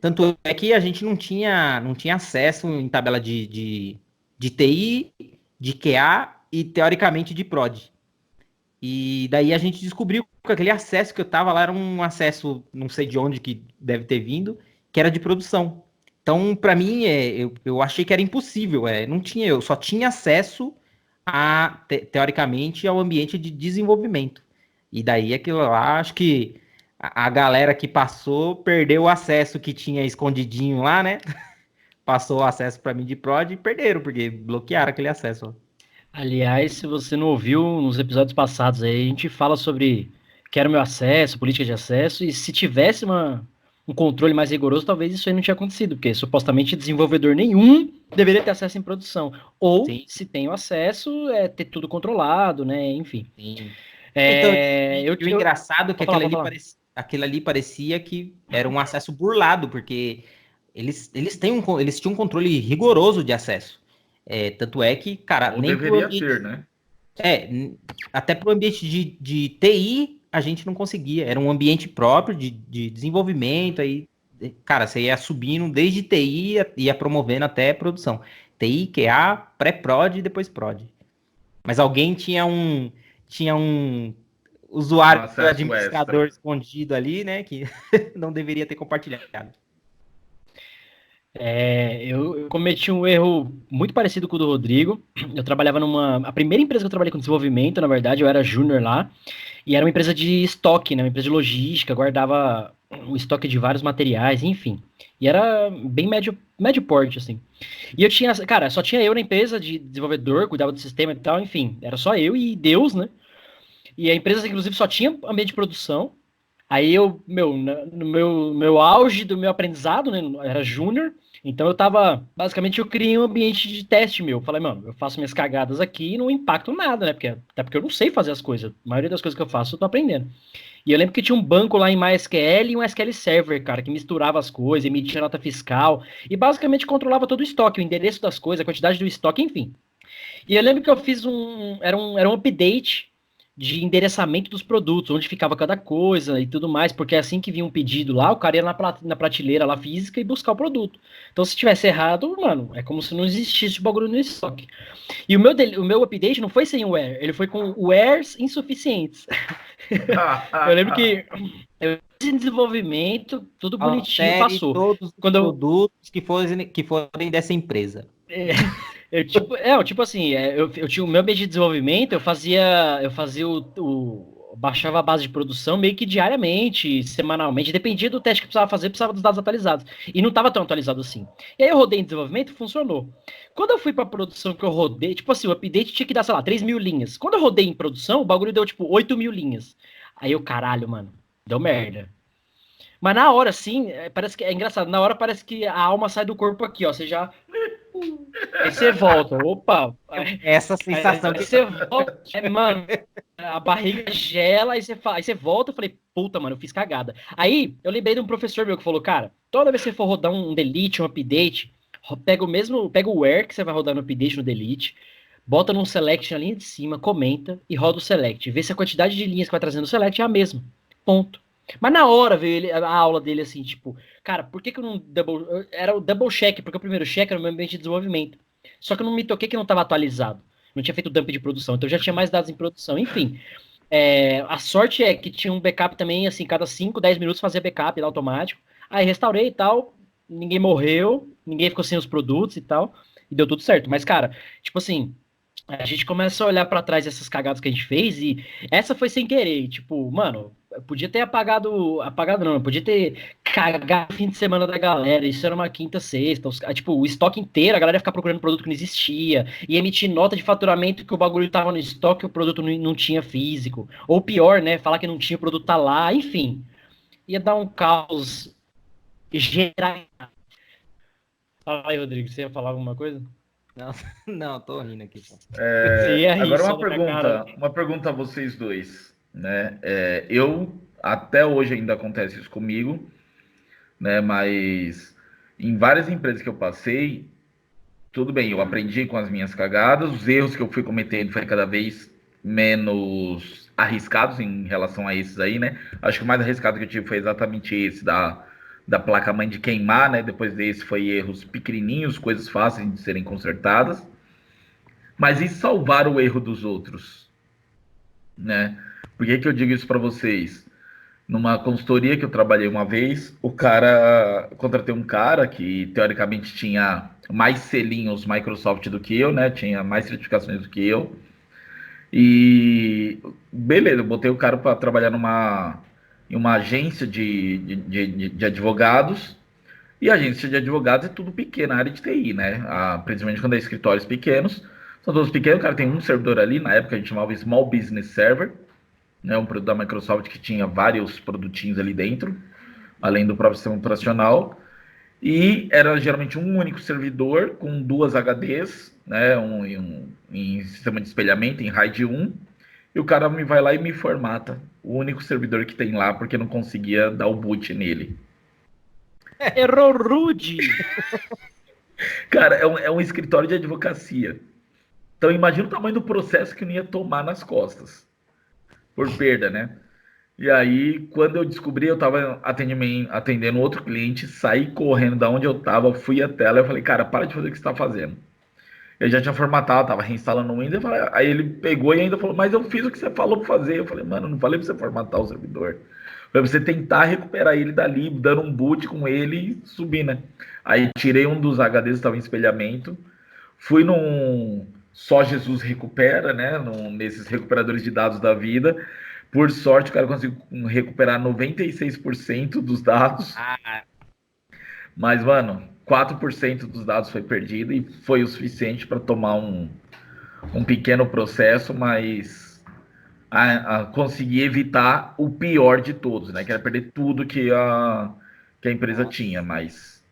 S3: Tanto é que a gente não tinha acesso em tabela de TI, de QA e, teoricamente, de prod. E daí a gente descobriu que aquele acesso que eu tava lá era um acesso, não sei de onde que deve ter vindo, que era de produção. Então, para mim, eu achei que era impossível. Não tinha, eu só tinha acesso teoricamente, ao ambiente de desenvolvimento. E daí aquilo lá, acho que a galera que passou perdeu o acesso que tinha escondidinho lá, né? Passou o acesso para mim de prod e perderam, porque bloquearam aquele acesso.
S2: Aliás, se você não ouviu nos episódios passados aí, a gente fala sobre quero meu acesso, política de acesso, e se tivesse um controle mais rigoroso, talvez isso aí não tinha acontecido, porque supostamente desenvolvedor nenhum deveria ter acesso em produção. Ou,
S3: Sim.
S2: se tem o acesso, ter tudo controlado, né? Enfim.
S3: Sim. Então, o engraçado é que aquilo ali parecia que era um acesso burlado, porque eles tinham um controle rigoroso de acesso. Tanto é que, cara,
S1: Ou
S3: nem
S1: deveria ter, né?
S3: até para o ambiente de TI a gente não conseguia. Era um ambiente próprio de desenvolvimento. Aí, cara, você ia subindo desde TI, ia promovendo até produção. TI, QA, pré-prod e depois prod. Mas alguém tinha um usuário administrador extra escondido ali, né? Que não deveria ter compartilhado.
S2: Eu cometi um erro muito parecido com o do Rodrigo. Eu trabalhava a primeira empresa que eu trabalhei com desenvolvimento, na verdade, eu era júnior lá, e era uma empresa de estoque, né? Uma empresa de logística, guardava o estoque de vários materiais, enfim. E era bem médio porte, assim. E eu tinha, cara, só tinha eu na empresa de desenvolvedor, cuidava do sistema e tal, enfim. Era só eu e Deus, né? E a empresa, inclusive, só tinha ambiente de produção. Aí no meu auge do meu aprendizado, né? Eu era júnior, então basicamente eu criei um ambiente de teste meu. Falei, mano, eu faço minhas cagadas aqui e não impacto nada, né? Até porque eu não sei fazer as coisas. A maioria das coisas que eu faço eu tô aprendendo. E eu lembro que tinha um banco lá em MySQL e um SQL Server, cara, que misturava as coisas, emitia nota fiscal e basicamente controlava todo o estoque, o endereço das coisas, a quantidade do estoque, enfim. E eu lembro que eu fiz era um update de endereçamento dos produtos, onde ficava cada coisa e tudo mais, porque assim que vinha um pedido lá, o cara ia na prateleira lá física e buscar o produto. Então, se tivesse errado, mano, é como se não existisse o bagulho no estoque. E o meu update não foi sem o where, ele foi com wares insuficientes. Eu lembro que eu fiz em desenvolvimento, tudo bonitinho, passou.
S3: Todos os produtos que forem dessa empresa.
S2: Tipo assim, eu tinha o meu ambiente de desenvolvimento, eu fazia baixava a base de produção meio que diariamente, semanalmente, dependia do teste que precisava fazer, precisava dos dados atualizados. E não estava tão atualizado assim. E aí eu rodei em desenvolvimento, funcionou. Quando eu fui pra produção que eu rodei, tipo assim, o update tinha que dar, sei lá, 3 mil linhas. Quando eu rodei em produção, o bagulho deu, tipo, 8 mil linhas. Aí eu, caralho, mano, deu merda. Mas na hora, assim, parece que é engraçado, na hora parece que a alma sai do corpo aqui, ó, você já... Aí você volta, opa.
S3: Essa sensação
S2: que você volta, mano, a barriga gela, aí você volta, eu falei, puta, mano, eu fiz cagada. Aí eu lembrei de um professor meu que falou, cara, toda vez que você for rodar um delete, um update, pega o where que você vai rodar no update, no delete, bota num select na linha de cima, comenta e roda o select. Vê se a quantidade de linhas que vai trazendo o select é a mesma. Ponto. Mas na hora veio a aula dele assim, tipo, cara, por que eu não era o double check, porque o primeiro check era o meu ambiente de desenvolvimento. Só que eu não me toquei que não estava atualizado. Não tinha feito dump de produção, então já tinha mais dados em produção. Enfim, a sorte é que tinha um backup também, assim, cada 5, 10 minutos fazia backup lá automático. Aí restaurei e tal, ninguém morreu, ninguém ficou sem os produtos e tal, e deu tudo certo. Mas, cara, tipo assim, a gente começa a olhar pra trás dessas cagadas que a gente fez e essa foi sem querer. Tipo, mano, eu podia ter apagado não, eu podia ter cagado o fim de semana da galera. Isso era uma quinta, sexta. Tipo, o estoque inteiro, a galera ia ficar procurando produto que não existia. E emitir nota de faturamento que o bagulho tava no estoque e o produto não tinha físico. Ou pior, né, falar que não tinha, o produto tá lá, enfim. ia dar um caos geral. Fala aí, Rodrigo, você ia falar alguma coisa?
S3: Não, tô rindo aqui.
S1: Agora uma pergunta a vocês dois, né? Eu até hoje ainda acontece isso comigo, né? Mas em várias empresas que eu passei, tudo bem, eu aprendi com as minhas cagadas, os erros que eu fui cometendo foi cada vez menos arriscados em relação a esses aí, né? Acho que o mais arriscado que eu tive foi exatamente esse da placa-mãe de queimar, né? Depois desse foi erros pequenininhos, coisas fáceis de serem consertadas. Mas e salvar o erro dos outros, né? Por que que eu digo isso para vocês? Numa consultoria que eu trabalhei uma vez, contratei um cara que teoricamente tinha mais selinhos Microsoft do que eu, né? Tinha mais certificações do que eu. E beleza, eu botei o cara para trabalhar em uma agência de advogados. E agência de advogados é tudo pequeno, a área de TI, né? Principalmente quando é escritórios pequenos. São todos pequenos, o cara tem um servidor ali, na época a gente chamava Small Business Server, né? Um produto da Microsoft que tinha vários produtinhos ali dentro, além do próprio sistema operacional. E era geralmente um único servidor com duas HDs, né? Em sistema de espelhamento, em RAID 1. E o cara me vai lá e me formata o único servidor que tem lá, porque não conseguia dar o boot nele.
S2: Errou rude!
S1: Cara, é um escritório de advocacia. Então imagina o tamanho do processo que não ia tomar nas costas. Por perda, né? E aí, quando eu descobri, eu estava atendendo outro cliente, saí correndo da onde eu estava, fui até ela e falei, cara, para de fazer o que você está fazendo. Eu já tinha formatado, estava reinstalando o Windows, aí ele pegou e ainda falou, mas eu fiz o que você falou para fazer. Eu falei, mano, não falei para você formatar o servidor. Foi pra você tentar recuperar ele dali, dando um boot com ele e subir, né? Aí tirei um dos HDs que estava em espelhamento, fui num Só Jesus Recupera, né? Nesses recuperadores de dados da vida. Por sorte, o cara conseguiu recuperar 96% dos dados. Mas, mano, 4% dos dados foi perdido e foi o suficiente para tomar um pequeno processo, mas conseguir evitar o pior de todos, né? Que era perder tudo que a empresa tinha. Mas,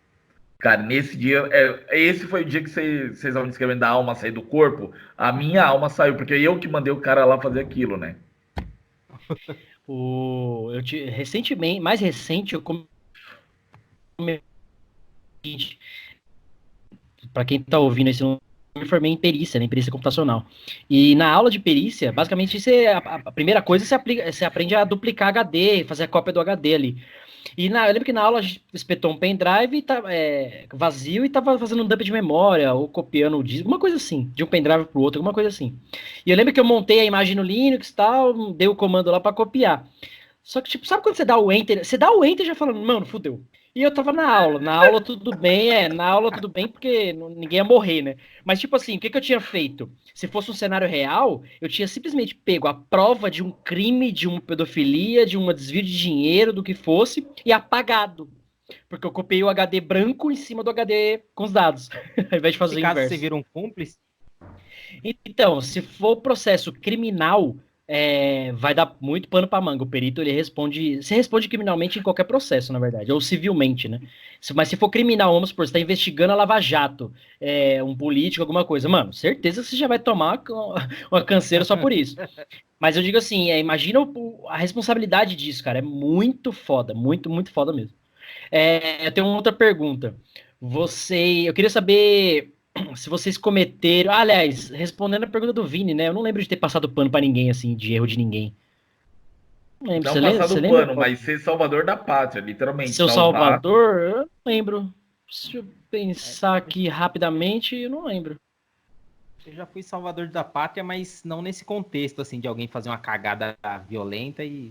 S1: cara, nesse dia, esse foi o dia que vocês vão descrevendo da alma sair do corpo. A minha alma saiu, porque eu que mandei o cara lá fazer aquilo, né?
S2: Recentemente, mais recente, eu para quem está ouvindo esse, eu me formei em perícia, né, em perícia computacional. E na aula de perícia, basicamente, a primeira coisa você aprende a duplicar HD, fazer a cópia do HD ali. E eu lembro que na aula a gente espetou um pendrive vazio e tava fazendo um dump de memória, ou copiando o disco, uma coisa assim, de um pendrive pro outro, alguma coisa assim. E eu lembro que eu montei a imagem no Linux e tal, dei o comando lá para copiar. Só que, tipo, sabe quando você dá o Enter? Você dá o Enter já falando, mano, fudeu. E eu tava na aula tudo bem, na aula tudo bem, porque ninguém ia morrer, né? Mas, tipo assim, o que eu tinha feito? Se fosse um cenário real, eu tinha simplesmente pego a prova de um crime, de uma pedofilia, de um desvio de dinheiro, do que fosse, e apagado. Porque eu copiei o HD branco em cima do HD com os dados, ao invés de fazer o inverso.
S3: Caso você vira um cúmplice?
S2: Então, se for processo criminal, vai dar muito pano para manga. O perito, ele responde... Você responde criminalmente em qualquer processo, na verdade. Ou civilmente, né? Mas se for criminal, vamos supor, você está investigando a Lava Jato, um político, alguma coisa. Mano, certeza que você já vai tomar uma canseira só por isso. Mas eu digo assim, imagina a responsabilidade disso, cara. É muito foda. Muito, muito foda mesmo. Eu tenho uma outra pergunta. Eu queria saber... Se vocês cometeram... aliás, respondendo a pergunta do Vini, né? Eu não lembro de ter passado pano pra ninguém, assim, de erro de ninguém.
S1: Não lembro. Não passado pano, mas ser salvador da pátria, literalmente.
S2: Seu salvador? Eu não lembro. Se eu pensar aqui rapidamente, eu não lembro.
S3: Eu já fui salvador da pátria, mas não nesse contexto, assim, de alguém fazer uma cagada violenta e...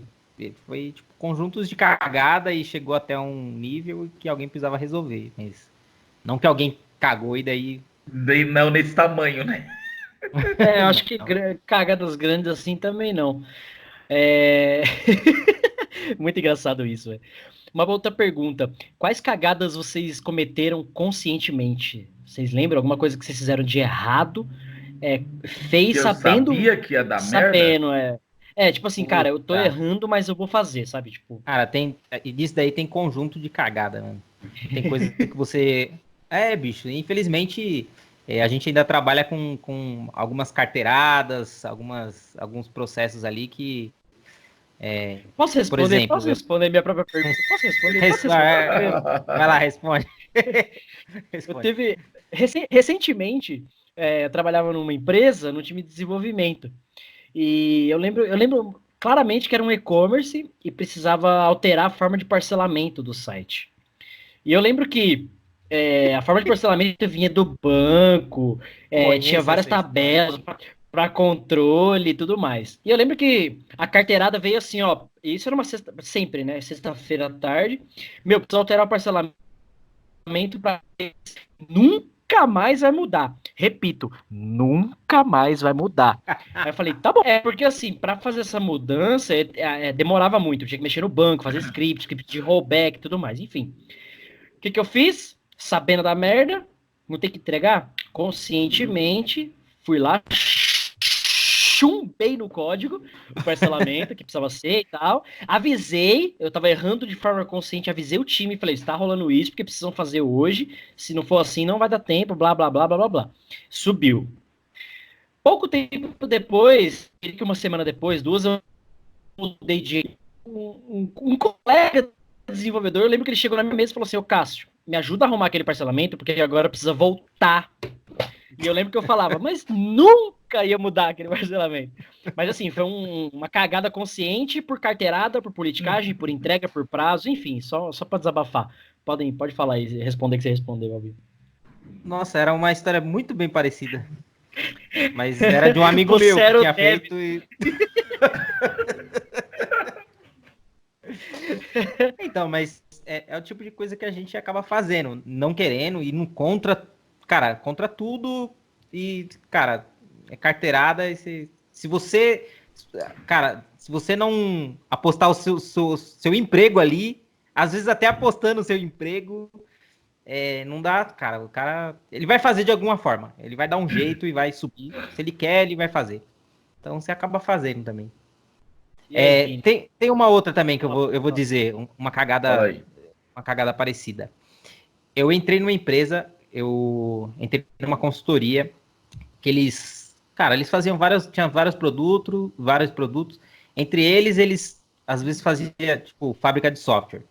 S3: Foi, tipo, conjuntos de cagada e chegou até um nível que alguém precisava resolver. Mas não que alguém cagou e daí...
S1: Não nesse tamanho, né?
S2: Eu acho que cagadas grandes assim também não. Muito engraçado isso, velho. Uma outra pergunta. Quais cagadas vocês cometeram conscientemente? Vocês lembram? Alguma coisa que vocês fizeram de errado? Fez
S1: que
S2: sabendo...
S1: Eu sabia que ia dar
S2: sabendo,
S1: merda?
S2: tipo assim, cara, eu tô
S3: Puta.
S2: errando, mas eu vou fazer, sabe? Tipo,
S3: Cara, e disso daí tem conjunto de cagada, mano. Tem coisa que você. Bicho, infelizmente a gente ainda trabalha com algumas carteiradas, alguns processos ali que,
S2: posso
S3: por
S2: responder? Posso
S3: exemplo,
S2: responder minha própria pergunta? Posso responder? Posso responder?
S3: vai lá, responde.
S2: Eu
S3: Responde.
S2: teve. Recentemente, eu trabalhava numa empresa, no time de desenvolvimento. E eu lembro claramente que era um e-commerce e precisava alterar a forma de parcelamento do site. E eu lembro que a forma de parcelamento vinha do banco, tinha
S3: Conheço
S2: várias
S3: essa história.
S2: tabelas para controle e tudo mais. E eu lembro que a carteirada veio assim, ó. Isso era uma sexta, sempre, né? Sexta-feira à tarde. Meu, precisa alterar o parcelamento para nunca mais vai mudar. Repito, nunca mais vai mudar. Aí eu falei, tá bom. Porque assim, para fazer essa mudança, demorava muito. Eu tinha que mexer no banco, fazer script de rollback e tudo mais. Enfim. O que eu fiz? Sabendo da merda, não tem que entregar? Conscientemente, fui lá, chumbei no código o parcelamento que precisava ser e tal. Avisei, eu tava errando de forma consciente, avisei o time e falei: está rolando isso porque precisam fazer hoje. Se não for assim, não vai dar tempo, blá blá blá blá blá blá. Subiu. Pouco tempo depois, que uma semana depois, duas, eu mudei de um colega desenvolvedor. Eu lembro que ele chegou na minha mesa e falou assim: Ô Cássio, me ajuda a arrumar aquele parcelamento, porque agora precisa voltar. E eu lembro que eu falava, mas nunca ia mudar aquele parcelamento. Mas assim, foi uma cagada consciente por carteirada, por politicagem, por entrega, por prazo, enfim, só para desabafar. Pode falar aí, responder que você respondeu, Alvin.
S3: Nossa, era uma história muito bem parecida. Mas era de um amigo
S2: Você
S3: meu que
S2: era o
S3: tinha
S2: David.
S3: feito e. Então, mas é o tipo de coisa que a gente acaba fazendo, não querendo, indo contra, cara, contra tudo. E, cara, é carteirada. Se você, cara, se você não apostar o seu emprego ali, às vezes até apostando o seu emprego, não dá, cara. O cara, ele vai fazer de alguma forma. Ele vai dar um jeito e vai subir. Se ele quer, ele vai fazer. Então você acaba fazendo também.
S2: E aí, Vini?
S3: Tem uma outra também que eu
S2: Fala,
S3: vou
S2: fala.
S3: dizer,
S1: Fala
S3: uma
S1: aí.
S3: cagada parecida. Eu entrei numa empresa, eu entrei numa consultoria que eles faziam tinham vários produtos. Entre eles às vezes faziam tipo fábrica de software,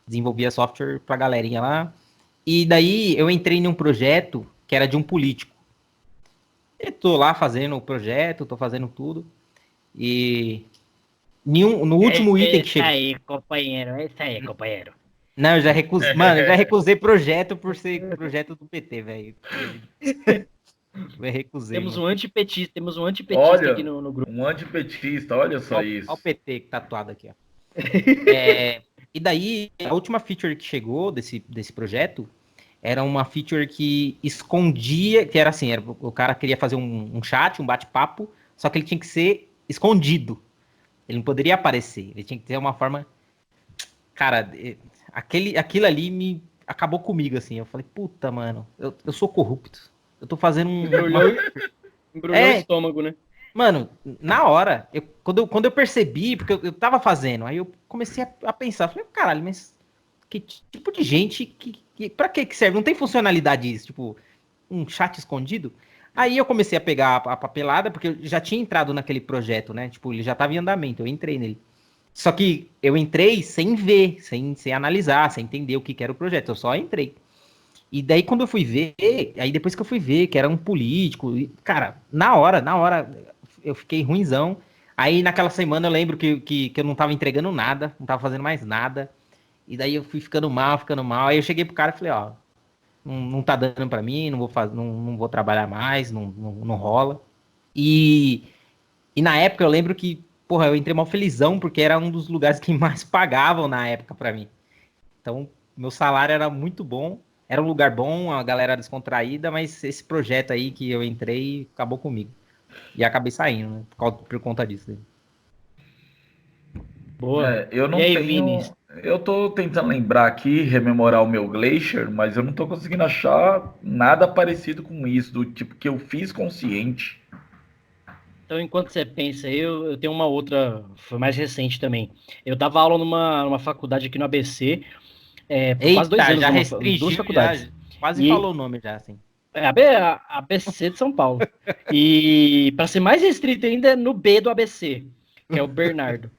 S3: desenvolvia software pra galerinha lá. E daí eu entrei num projeto que era de um político. Eu tô lá fazendo o projeto, tô fazendo tudo. E no último item que
S2: Isso
S3: chegou.
S2: aí, companheiro. É isso aí, companheiro.
S3: Não, eu já recusei. Mano, eu já recusei projeto por ser projeto do PT, velho. Eu recusei,
S2: Temos
S3: mano.
S2: um antipetista aqui
S1: Olha,
S2: no grupo.
S1: um antipetista, olha só
S3: Olha o
S1: isso.
S3: PT tatuado aqui, ó. E daí, a última feature que chegou desse projeto era uma feature que escondia, que era assim, o cara queria fazer um chat, um bate-papo, só que ele tinha que ser escondido. Ele não poderia aparecer, ele tinha que ter uma forma. Cara, aquilo ali me acabou comigo, assim. Eu falei, puta, mano, eu sou corrupto. Eu tô fazendo
S2: Embrulhou, embrulhou o
S3: É,
S2: estômago, né?
S3: mano, na hora, quando eu percebi, porque eu tava fazendo, aí eu comecei a pensar, falei, caralho, mas que tipo de gente pra que serve? Não tem funcionalidade isso, tipo, um chat escondido? Aí eu comecei a pegar a papelada, porque eu já tinha entrado naquele projeto, né? Tipo, ele já tava em andamento, eu entrei nele. Só que eu entrei sem ver, sem analisar, sem entender o que era o projeto, eu só entrei. E daí quando eu fui ver, aí depois que eu fui ver que era um político, cara, na hora eu fiquei ruinzão. Aí naquela semana eu lembro que eu não tava entregando nada, não tava fazendo mais nada. E daí eu fui ficando mal, ficando mal. Aí eu cheguei pro cara e falei, ó, não tá dando pra mim, não vou trabalhar mais, não rola. E, e na época eu lembro que, porra, eu entrei mal felizão, porque era um dos lugares que mais pagavam na época pra mim. Então, meu salário era muito bom, era um lugar bom, a galera descontraída, mas esse projeto aí que eu entrei acabou comigo. E acabei saindo, né? Por conta disso. Né?
S2: Boa.
S1: Eu
S2: E
S1: não
S2: aí, Vini?
S1: tenho. Eu tô tentando lembrar aqui, rememorar o meu Glacier, mas eu não tô conseguindo achar nada parecido com isso, do tipo que eu fiz consciente.
S2: Então, enquanto você pensa, eu tenho uma outra, foi mais recente também. Eu dava aula numa faculdade aqui no ABC, por quase 2 anos,
S3: já
S2: duas
S3: restringiu, já
S2: faculdades.
S3: quase
S2: E
S3: falou o nome já, assim.
S2: a ABC de São Paulo. E, para ser mais restrito ainda, no B do ABC, que é o Bernardo.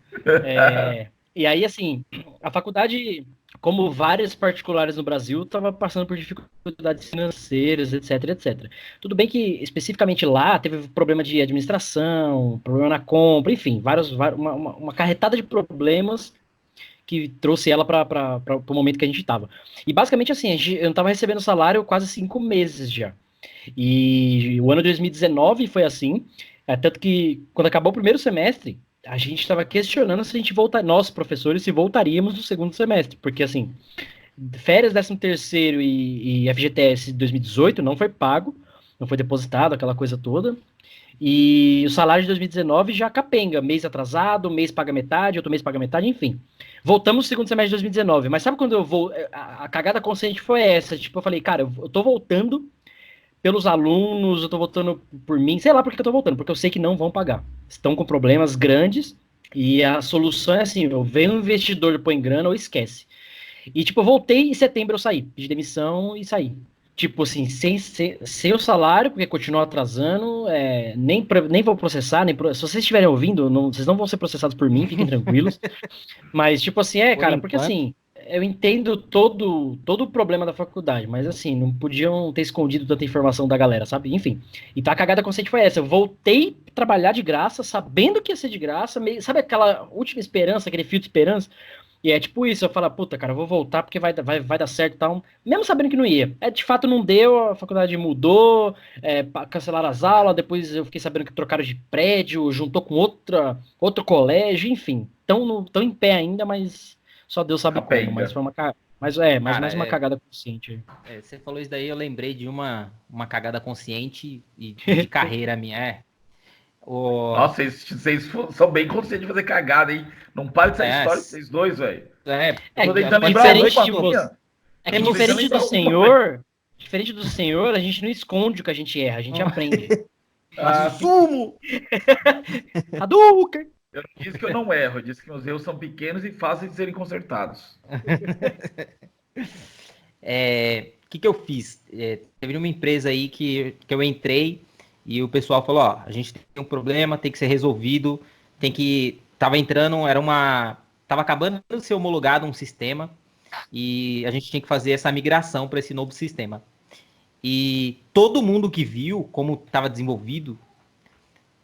S2: E aí, assim, a faculdade, como várias particulares no Brasil, estava passando por dificuldades financeiras, etc, etc. Tudo bem que, especificamente lá, teve problema de administração, problema na compra, enfim, uma carretada de problemas que trouxe ela para o momento que a gente estava. E, basicamente, assim, eu não estava recebendo salário quase 5 meses já. E o ano 2019 foi assim, tanto que quando acabou o primeiro semestre, a gente estava questionando se a gente voltar, nós professores, se voltaríamos no segundo semestre, porque assim, férias 13º e FGTS de 2018 não foi pago, não foi depositado, aquela coisa toda. E o salário de 2019 já capenga, mês atrasado, mês paga metade, outro mês paga metade, enfim. Voltamos no segundo semestre de 2019, mas sabe quando eu vou. A cagada consciente foi essa. Tipo, eu falei, cara, eu tô voltando pelos alunos, eu tô votando por mim, sei lá por que eu tô votando, porque eu sei que não vão pagar. Estão com problemas grandes e a solução é assim, eu venho um investidor, põe grana ou esquece. E tipo, eu voltei em setembro eu saí, pedi demissão e saí. Tipo assim, sem o salário, porque continua atrasando, nem vou processar, se vocês estiverem ouvindo, vocês não vão ser processados por mim, fiquem tranquilos. Mas, tipo assim,
S3: Por
S2: cara, porque
S3: enquanto.
S2: assim, eu entendo todo o problema da faculdade, mas assim, não podiam ter escondido tanta informação da galera, sabe? Enfim. Então a cagada consciente foi essa. Eu voltei a trabalhar de graça, sabendo que ia ser de graça, sabe aquela última esperança, aquele fio de esperança? E é tipo isso, eu falo, puta, cara, eu vou voltar porque vai dar certo e tal. Mesmo sabendo que não ia. De fato não deu, a faculdade mudou, cancelaram as aulas, depois eu fiquei sabendo que trocaram de prédio, juntou com outro colégio, enfim. Tão em pé ainda, mas só Deus sabe como. Mas
S1: Capenga.
S2: foi mais
S3: Cara,
S2: uma cagada consciente.
S3: você falou isso daí, eu lembrei de uma cagada consciente e de carreira minha. O,
S1: Nossa, vocês são bem conscientes de fazer cagada, hein? Não para dessa
S3: é,
S1: história, vocês dois, velho. Eu tô
S2: É
S1: tentando
S3: pode
S1: lembrar
S3: ser.
S2: diferente
S1: uma
S2: de você.
S1: minha.
S2: É que
S1: Eu tô
S3: Temos.
S1: tentando
S2: diferente do
S1: lembrar uma, velho.
S2: senhor, a gente não esconde o que a gente erra, a gente aprende.
S1: Assumo!
S2: Hadouken!
S1: Eu não disse que eu não erro, eu disse que meus erros são pequenos e fáceis de serem consertados.
S3: Que eu fiz? Teve uma empresa aí que eu entrei e o pessoal falou, ó, a gente tem um problema, tem que ser resolvido, tava entrando, tava acabando de ser homologado um sistema e a gente tinha que fazer essa migração para esse novo sistema. E todo mundo que viu como estava desenvolvido,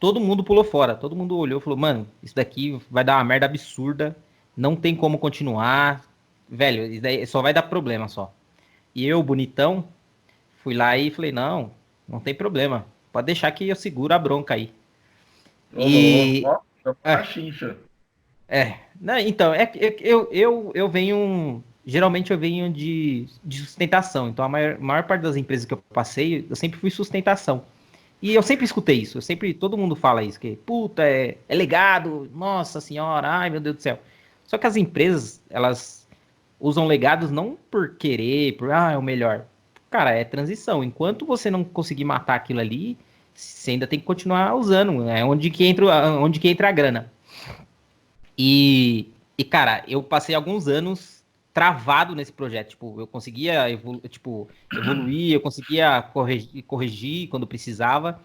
S3: todo mundo pulou fora, todo mundo olhou e falou, mano, isso daqui vai dar uma merda absurda, não tem como continuar, velho, isso daí só vai dar problema só. E eu, bonitão, fui lá e falei, não tem problema. Pode deixar que eu seguro a bronca aí.
S1: Ô, louco,
S3: E.
S1: ó, tô
S3: É,
S1: na chincha.
S3: né, então, eu venho. Geralmente eu venho de sustentação. Então, a maior parte das empresas que eu passei, eu sempre fui sustentação. E eu sempre escutei isso. Todo mundo fala isso, que, puta, é legado, nossa senhora, ai meu Deus do céu. Só que as empresas, elas usam legados não por querer, é o melhor. Cara, é transição. Enquanto você não conseguir matar aquilo ali, você ainda tem que continuar usando. É onde que entra a grana. Cara, eu passei alguns anos travado nesse projeto. Tipo, eu conseguia evoluir, eu conseguia corrigir quando precisava.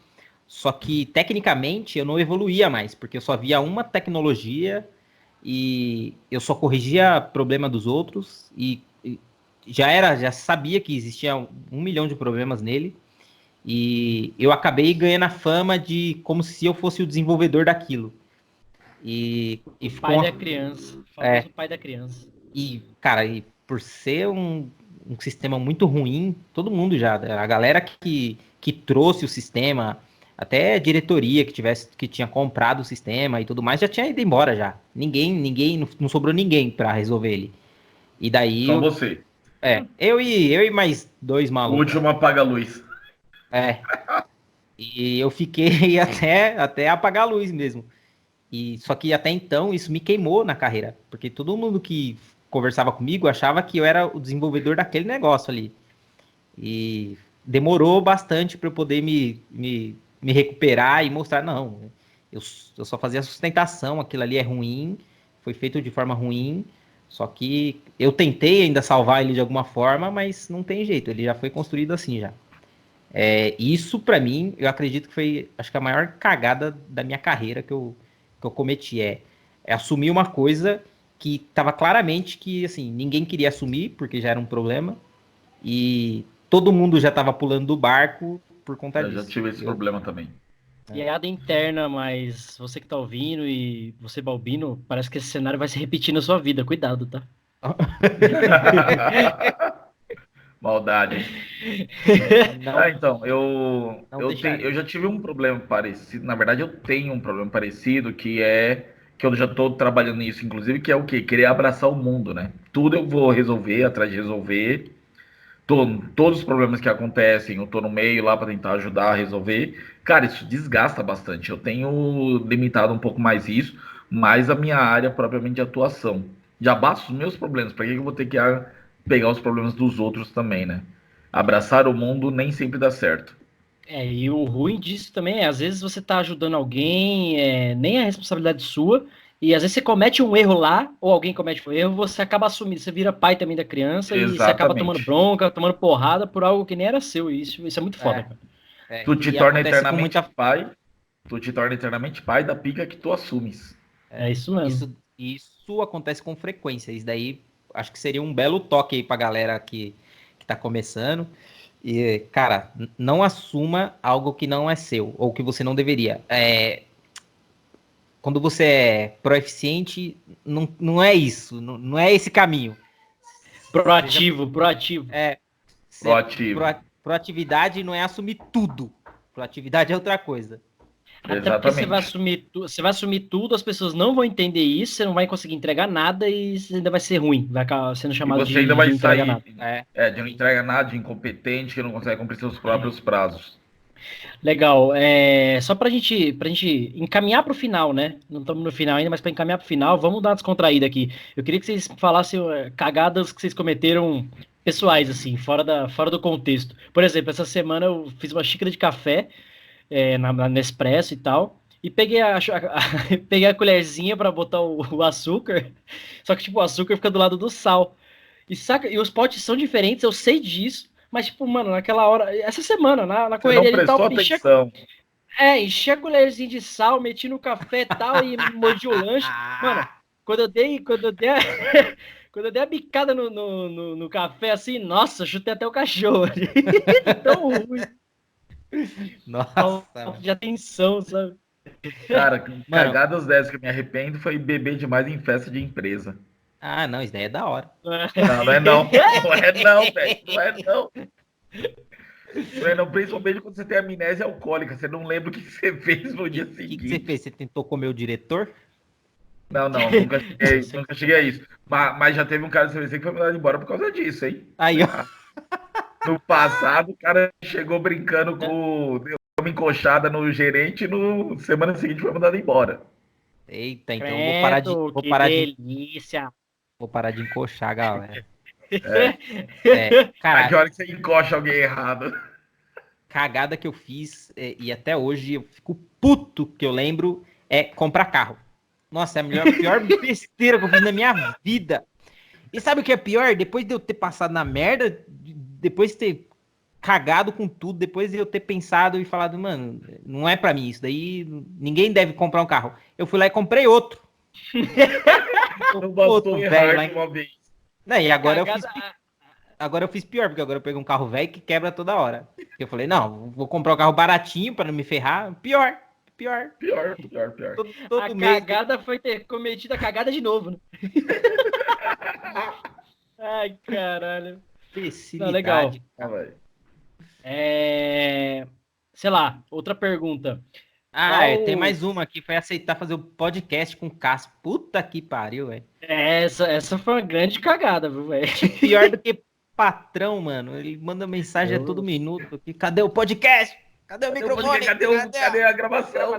S3: Só que, tecnicamente, eu não evoluía mais, porque eu só via uma tecnologia e eu só corrigia problema dos outros e já sabia que existia 1 milhão de problemas nele e eu acabei ganhando a fama de como se eu fosse o desenvolvedor daquilo e ficou
S2: Pai da criança. O
S3: é,
S2: famoso pai da criança.
S3: cara, e por ser um sistema muito ruim, todo mundo já, a galera que trouxe o sistema, até a diretoria que tinha comprado o sistema e tudo mais, já tinha ido embora já. Ninguém, não sobrou ninguém para resolver ele. E daí,
S1: Só você.
S3: eu e mais dois
S1: O
S3: malucos.
S1: último apaga-luz.
S3: É, e eu fiquei até apagar a luz mesmo. Só que até então isso me queimou na carreira, porque todo mundo que conversava comigo achava que eu era o desenvolvedor daquele negócio ali. E demorou bastante para eu poder me recuperar e mostrar, não, Eu só fazia sustentação, aquilo ali é ruim, foi feito de forma ruim, só que eu tentei ainda salvar ele de alguma forma, mas não tem jeito, ele já foi construído assim já. Isso para mim, eu acredito que foi, acho que a maior cagada da minha carreira que eu cometi é assumir uma coisa que estava claramente que assim ninguém queria assumir porque já era um problema e todo mundo já estava pulando do barco por conta
S1: Eu
S3: disso.
S1: já tive esse problema também.
S2: Piada interna, mas você que tá ouvindo e você, Balbino, parece que esse cenário vai se repetir na sua vida. Cuidado, tá?
S1: Maldade, hein?
S3: Não,
S1: Então,
S3: não
S1: eu
S3: deixaria.
S1: já tive um problema parecido. Na verdade, eu tenho um problema parecido que é que eu já estou trabalhando nisso, inclusive, que é o quê? Querer abraçar o mundo, né? Tudo eu vou resolver, atrás de resolver. Todos os problemas que acontecem, eu tô no meio lá para tentar ajudar a resolver. Cara, isso desgasta bastante. Eu tenho limitado um pouco mais isso, mais a minha área propriamente de atuação. Já basta os meus problemas, para que eu vou ter que pegar os problemas dos outros também, né? Abraçar o mundo nem sempre dá certo.
S2: E o ruim disso também às vezes você tá ajudando alguém, nem é responsabilidade sua, e às vezes você comete um erro lá, ou alguém comete um erro, você acaba assumindo, você vira pai também da criança e você acaba tomando
S1: Exatamente.
S2: bronca, tomando porrada por algo que nem era seu. Isso é muito foda,
S3: É,
S2: cara.
S1: Tu te
S3: e
S1: torna
S3: acontece com
S1: eternamente
S3: muita.
S1: pai, tu te torna eternamente pai da pica que tu assumes.
S2: É isso mesmo.
S3: Isso acontece com frequência. Isso daí acho que seria um belo toque aí pra galera que tá começando. E, cara, não assuma algo que não é seu, ou que você não deveria. Quando você é proeficiente, não é isso, não é esse caminho. Seja,
S2: Proativo.
S3: ser
S1: Proativo.
S3: proatividade não é assumir tudo. Proatividade é outra coisa.
S2: Até porque
S1: Exatamente.
S2: você vai assumir tudo, as pessoas não vão entender isso, você não vai conseguir entregar nada e você ainda vai ser ruim, vai acabar sendo
S1: E
S2: chamado
S1: você ainda
S2: de
S1: vai
S2: não entrega
S1: sair
S2: nada.
S1: de não entrega nada, de incompetente, que não consegue cumprir seus próprios prazos.
S2: Legal. Só pra gente encaminhar pro final, né? Não estamos no final ainda, mas para encaminhar pro final, vamos dar uma descontraída aqui. Eu queria que vocês falassem cagadas que vocês cometeram pessoais, assim, fora do contexto. Por exemplo, essa semana eu fiz uma xícara de café na Nespresso e tal. E peguei peguei a colherzinha para botar o açúcar. Só que, tipo, o açúcar fica do lado do sal. E os potes são diferentes, eu sei disso. Mas, tipo, mano, naquela hora, essa semana, na
S1: Você não
S2: correria de tal,
S1: prestou atenção.
S2: enchi a colherzinha de sal, meti no café e tal, e mordi o lanche. Mano, quando eu dei quando eu dei a bicada no café, assim, nossa, chutei até o cachorro. Tão ruim,
S3: Nossa,
S2: falta
S3: mano.
S2: de atenção, sabe?
S1: Cara,
S3: Mano,
S1: cagadas dessas que eu me arrependo foi beber demais em festa de empresa.
S3: não, isso daí é da hora.
S1: Não, não é não. Não é não, velho. Não é não. Não é não. Principalmente quando você tem amnésia alcoólica. Você não lembra o que você fez no
S3: O
S1: dia
S3: que você
S1: seguinte.
S3: fez? Você tentou comer o diretor?
S1: Não, não. Nunca cheguei a isso. Mas já teve um cara do CVC que foi mandado embora por causa disso, hein?
S3: Aí, ó.
S1: No passado, o cara chegou brincando deu uma encoxada no gerente e no semana seguinte foi mandado embora.
S3: Eita, então eu
S2: Credo, que delícia.
S3: vou parar de encoxar, galera.
S1: É.
S3: Cara,
S1: Aquela hora que você encoxa alguém errado.
S3: cagada que eu fiz e até hoje eu fico puto que eu lembro é comprar carro. Nossa, é a pior besteira que eu fiz na minha vida. E sabe o que é pior? Depois de eu ter passado na merda, depois de ter cagado com tudo, depois de eu ter pensado e falado, mano, não é pra mim isso daí, ninguém deve comprar um carro. Eu fui lá e comprei outro.
S1: Não bastou
S3: Outro
S1: errar
S3: velho lá.
S1: de uma vez.
S3: Não, e
S2: A
S3: agora eu fiz pior, porque agora eu peguei um carro velho que quebra toda hora. Eu falei, não, vou comprar um carro baratinho pra não me ferrar. Pior.
S1: Pior.
S3: Todo mês.
S2: cagada foi ter cometido a cagada de novo, né? Ai, caralho. Não, legal.
S3: Facilidade.
S1: Ah, velho.
S2: Sei lá, outra pergunta.
S3: Tem
S2: Qual.
S3: mais uma aqui, foi aceitar fazer o podcast com o Cássio. Puta que pariu, velho.
S2: Essa foi uma grande cagada, viu, velho?
S3: Pior do que patrão, mano. Ele manda mensagem a todo minuto. Aqui, cadê o podcast? Cadê o microfone?
S1: Cadê a gravação?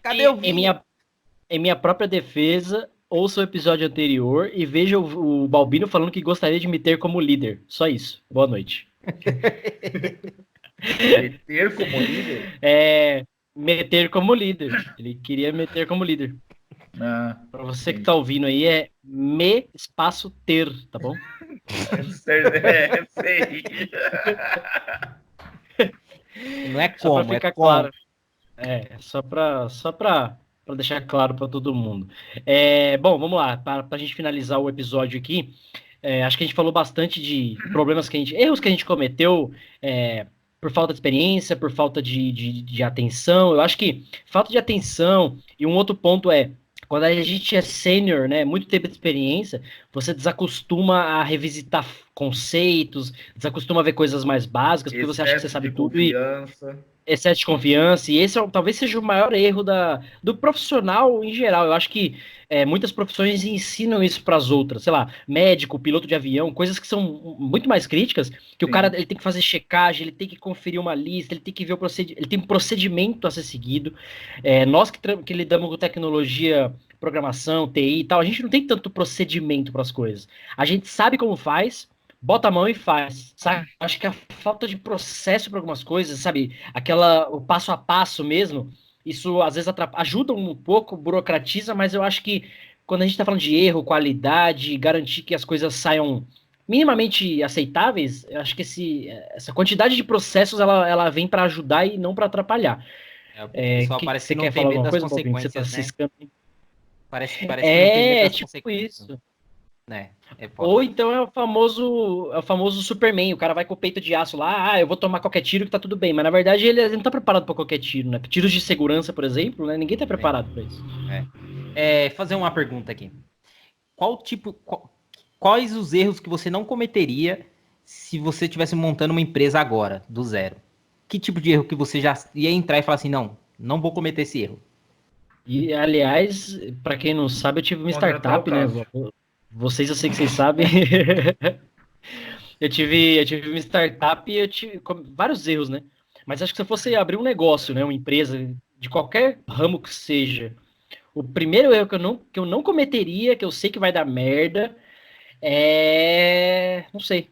S3: Cadê o
S2: Em
S3: vídeo?
S2: minha própria defesa, ouça o episódio anterior e veja o Balbino falando que gostaria de me ter como líder. Só isso. Boa noite.
S1: Ter como líder?
S2: Meter como líder. Ele queria meter como líder. Para você que tá ouvindo aí, é me espaço ter, tá bom?
S1: Sei.
S3: Não é
S2: Só para
S3: como, é
S2: ficar
S3: como.
S2: claro. Só para deixar claro para todo mundo. Bom, vamos lá. Para a gente finalizar o episódio aqui, acho que a gente falou bastante de problemas erros que a gente cometeu por falta de experiência, por falta de atenção. Eu acho que falta de atenção e um outro ponto quando a gente é sênior, né, muito tempo de experiência, você desacostuma a revisitar conceitos, desacostuma a ver coisas mais básicas, porque você acha que você
S1: Excesso
S2: sabe
S1: de
S2: tudo e
S1: confiança.
S2: excesso de confiança, e esse talvez seja o maior erro do profissional em geral. Eu acho que muitas profissões ensinam isso para as outras, sei lá, médico, piloto de avião, coisas que são muito mais críticas, que o cara ele tem que fazer checagem, ele tem que conferir uma lista, ele tem que ver ele tem um procedimento a ser seguido. Nós que lidamos com tecnologia, programação, TI e tal, a gente não tem tanto procedimento para as coisas. A gente sabe como faz, bota a mão e faz, sabe? Acho que a falta de processo para algumas coisas, sabe? O passo a passo mesmo, isso às vezes ajuda um pouco, burocratiza, mas eu acho que quando a gente está falando de erro, qualidade, garantir que as coisas saiam minimamente aceitáveis, eu acho que essa quantidade de processos ela vem para ajudar e não para atrapalhar.
S3: O pessoal parece
S2: Você
S3: que não
S2: quer
S3: tem
S2: falar
S3: medo
S2: alguma
S3: das
S2: coisa, Balvin? Você está
S3: consequências, né?
S2: ciscando?
S3: Parece que não tem medo das
S2: Tipo
S3: consequências,
S2: isso.
S3: né? É foda.
S2: Ou então é o famoso Superman, o cara vai com o peito de aço lá, eu vou tomar qualquer tiro que tá tudo bem, mas na verdade ele não tá preparado para qualquer tiro, né? Tiros de segurança, por exemplo, né? Ninguém tá preparado para isso.
S3: Fazer uma pergunta aqui. Quais os erros que você não cometeria se você estivesse montando uma empresa agora, do zero? Que tipo de erro que você já ia entrar e falar assim, não vou cometer esse erro?
S2: E aliás, para quem não sabe, eu tive uma
S1: Contratar o
S2: startup, né?
S1: Cássio.
S2: Vocês, eu sei que vocês sabem. Eu tive uma startup e eu tive vários erros, né? Mas acho que se eu fosse abrir um negócio, né, uma empresa de qualquer ramo que seja, o primeiro erro que eu não cometeria, que eu sei que vai dar merda, não sei.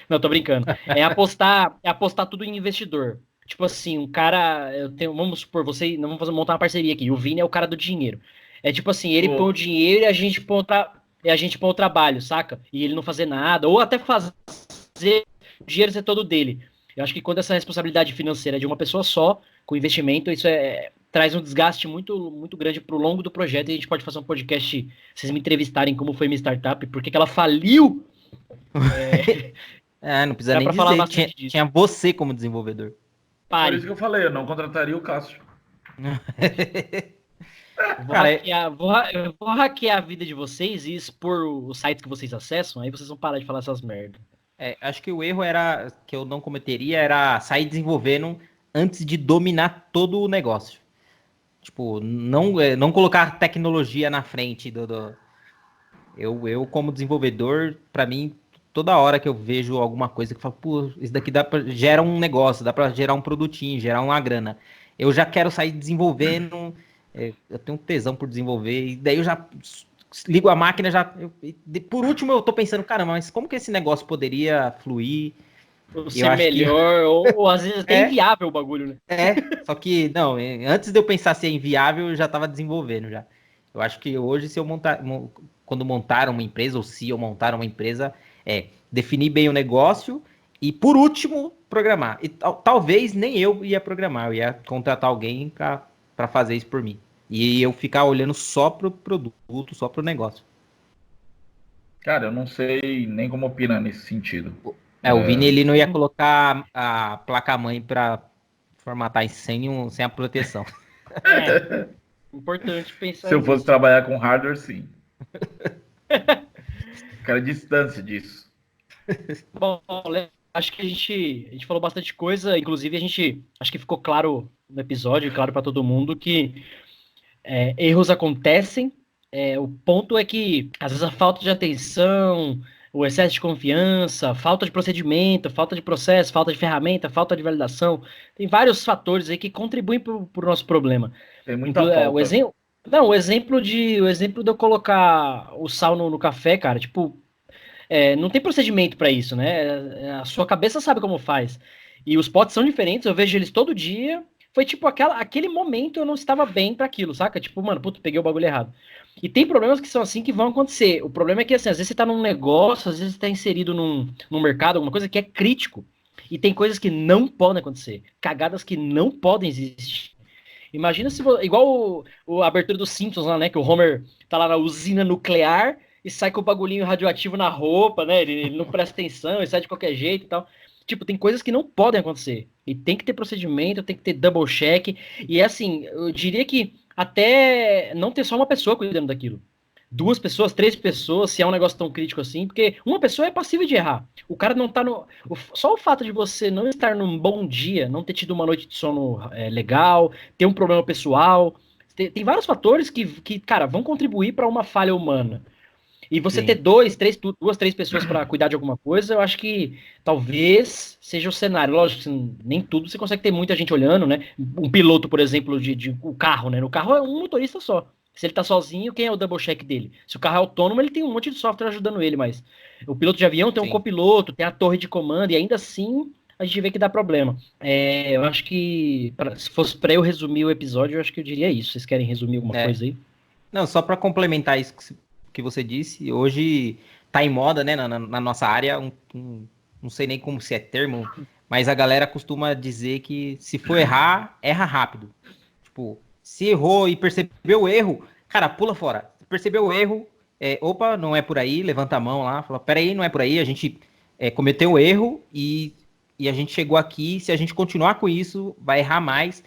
S2: Não, tô brincando. É apostar tudo em investidor. Tipo assim, um cara, vamos supor, não vamos montar uma parceria aqui. O Vini é o cara do dinheiro. É tipo assim, ele põe o dinheiro e a gente põe o trabalho, saca? E ele não fazer nada, ou até fazer o dinheiro ser todo dele. Eu acho que quando essa responsabilidade financeira é de uma pessoa só, com investimento, isso traz um desgaste muito, muito grande pro longo do projeto. E a gente pode fazer um podcast, vocês me entrevistarem como foi minha startup, por que ela faliu.
S3: Não precisa
S2: Dá
S3: nem
S2: pra falar
S3: dizer.
S2: bastante disso.
S3: Tinha você como desenvolvedor.
S1: Por isso
S2: Pare.
S1: que eu falei, eu não contrataria o Cássio.
S2: Eu vou hackear a vida de vocês e expor os sites que vocês acessam, aí vocês vão parar de falar essas merda.
S3: Acho que o erro que eu não cometeria era sair desenvolvendo antes de dominar todo o negócio. Tipo, não colocar tecnologia na frente Eu como desenvolvedor, para mim, toda hora que eu vejo alguma coisa que eu falo, pô, isso daqui gera um negócio, dá para gerar um produtinho, gerar uma grana. Eu já quero sair desenvolvendo, eu tenho um tesão por desenvolver, e daí eu já ligo a máquina, por último eu tô pensando, caramba, mas como que esse negócio poderia fluir?
S2: Ou
S3: Eu
S2: ser
S3: acho
S2: melhor, ou às vezes até inviável o bagulho, né?
S3: só que, não, antes de eu pensar se é inviável, eu já estava desenvolvendo já. Eu acho que hoje, se eu quando montar uma empresa, ou se eu montar uma empresa, definir bem o negócio e, por último, programar. E talvez nem eu ia programar, eu ia contratar alguém para fazer isso por mim. E eu ficar olhando só pro produto, só pro negócio.
S1: Cara, eu não sei nem como opinar nesse sentido.
S3: O Vini, ele não ia colocar a placa-mãe para formatar sem a proteção.
S2: Importante pensar
S1: Se eu fosse
S2: nisso.
S1: trabalhar com hardware, sim. Quero distância disso.
S2: Bom, acho que a gente falou bastante coisa, inclusive acho que ficou claro no episódio, claro para todo mundo, que erros acontecem. O ponto é que, às vezes, a falta de atenção, o excesso de confiança, falta de procedimento, falta de processo, falta de ferramenta, falta de validação, tem vários fatores aí que contribuem para o nosso problema.
S1: Tem muita falta.
S2: O exemplo de eu colocar o sal no café, cara, tipo, não tem procedimento para isso, né? A sua cabeça sabe como faz. E os potes são diferentes, eu vejo eles todo dia. foi tipo aquele momento eu não estava bem para aquilo, saca? Tipo, mano, puto, peguei o bagulho errado. E tem problemas que são assim que vão acontecer. O problema é que, assim, às vezes você tá num negócio, às vezes você tá inserido num mercado, alguma coisa que é crítico. E tem coisas que não podem acontecer. Cagadas que não podem existir. Imagina se, igual a abertura dos Simpsons lá, né? Que o Homer tá lá na usina nuclear e sai com o bagulhinho radioativo na roupa, né? Ele não presta atenção, ele sai de qualquer jeito e tal. Tipo, tem coisas que não podem acontecer. E tem que ter procedimento, tem que ter double check. E assim, eu diria que até não ter só uma pessoa cuidando daquilo. 2 pessoas, 3 pessoas, se é um negócio tão crítico assim, porque uma pessoa é passível de errar. O cara não tá no. Só o fato de você não estar num bom dia, não ter tido uma noite de sono legal, ter um problema pessoal. Tem vários fatores que, cara, vão contribuir para uma falha humana. E você ter
S3: Sim.
S2: 2, 3 pessoas para cuidar de alguma coisa, eu acho que talvez seja o cenário. Lógico que nem tudo você consegue ter muita gente olhando, né? Um piloto, por exemplo, de o carro, né? No carro é um motorista só. Se ele tá sozinho, quem é o double check dele? Se o carro é autônomo, ele tem um monte de software ajudando ele, mas o piloto de avião tem um
S3: Sim.
S2: copiloto, tem a torre de comando, e ainda assim a gente vê que dá problema. Eu acho que, se fosse para eu resumir o episódio, eu acho que eu diria isso. Vocês querem resumir alguma coisa aí?
S3: Não, só para complementar isso que você disse, hoje tá em moda, né, na nossa área, não sei nem como se é termo, mas a galera costuma dizer que se for errar, erra rápido. Tipo, se errou e percebeu o erro, cara, pula fora. Percebeu o erro, opa, não é por aí, levanta a mão lá, fala, peraí, não é por aí, a gente cometeu o erro e a gente chegou aqui, se a gente continuar com isso, vai errar mais,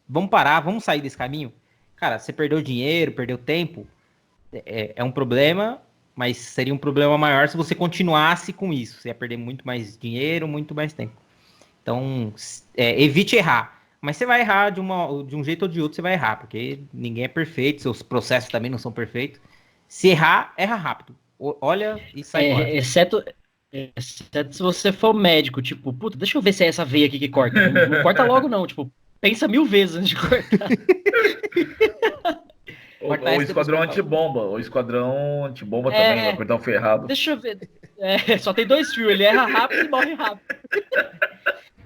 S3: vamos parar, vamos sair desse caminho. Cara, você perdeu dinheiro, perdeu tempo, é um problema, mas seria um problema maior se você continuasse com isso. Você ia perder muito mais dinheiro, muito mais tempo. Então, evite errar. Mas você vai errar de um jeito ou de outro, você vai errar, porque ninguém é perfeito, seus processos também não são perfeitos. Se errar, erra rápido. Olha e sai fora.
S2: Exceto se você for médico, tipo, puta, deixa eu ver se é essa veia aqui que corta. Não corta logo, não. Tipo, pensa 1000 vezes antes de cortar.
S1: O esquadrão antibomba. O esquadrão antibomba também, vai cortar o ferrado.
S2: Deixa eu ver. Só tem 2 fios, ele erra rápido e morre rápido.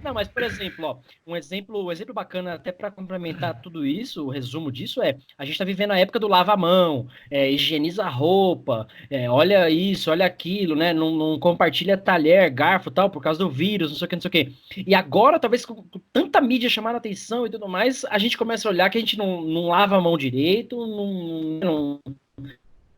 S2: Não, mas, por exemplo, ó, um exemplo bacana até para complementar tudo isso, o resumo disso a gente está vivendo a época do lava-mão, higieniza a roupa, olha isso, olha aquilo, né? Não compartilha talher, garfo e tal, por causa do vírus, não sei o que, não sei o que. E agora, talvez com tanta mídia chamando a atenção e tudo mais, a gente começa a olhar que a gente não lava a mão direito, não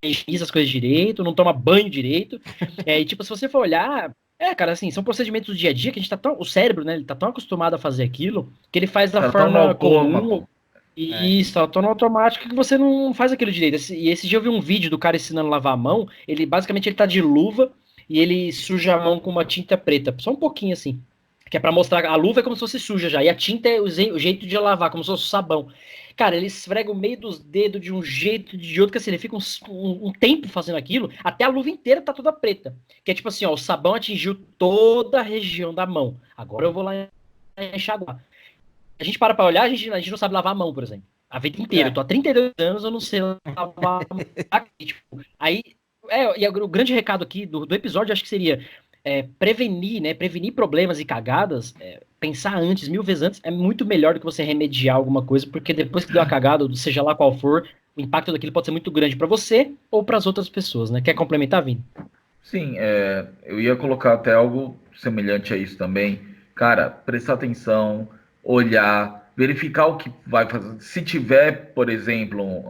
S2: higieniza as coisas direito, não toma banho direito. E tipo, se você for olhar, cara, assim, são procedimentos do dia a dia que a gente tá tão. O cérebro, né? Ele tá tão acostumado a fazer aquilo que ele faz da forma comum. E isso, tá tão no automático que você não faz aquilo direito. E esse dia eu vi um vídeo do cara ensinando a lavar a mão. Ele basicamente ele tá de luva e ele suja a mão com uma tinta preta. Só um pouquinho assim. Que é pra mostrar. A luva é como se fosse suja já. E a tinta é o jeito de lavar, como se fosse sabão. Cara, ele esfrega o meio dos dedos de um jeito, de outro, que assim, ele fica um tempo fazendo aquilo, até a luva inteira tá toda preta. Que é tipo assim, ó, o sabão atingiu toda a região da mão. Agora eu vou lá enxaguar. A gente para pra olhar, a gente não sabe lavar a mão, por exemplo. A vida inteira. Eu tô há 32 anos, eu não sei lavar a mão. Aí, e o grande recado aqui do episódio, acho que seria prevenir, né? Prevenir problemas e cagadas, pensar antes, 1000 vezes antes, é muito melhor do que você remediar alguma coisa, porque depois que deu a cagada, seja lá qual for, o impacto daquilo pode ser muito grande para você ou para as outras pessoas, né? Quer complementar, Vini?
S1: Sim, eu ia colocar até algo semelhante a isso também. Cara, prestar atenção, olhar, verificar o que vai fazer. Se tiver, por exemplo,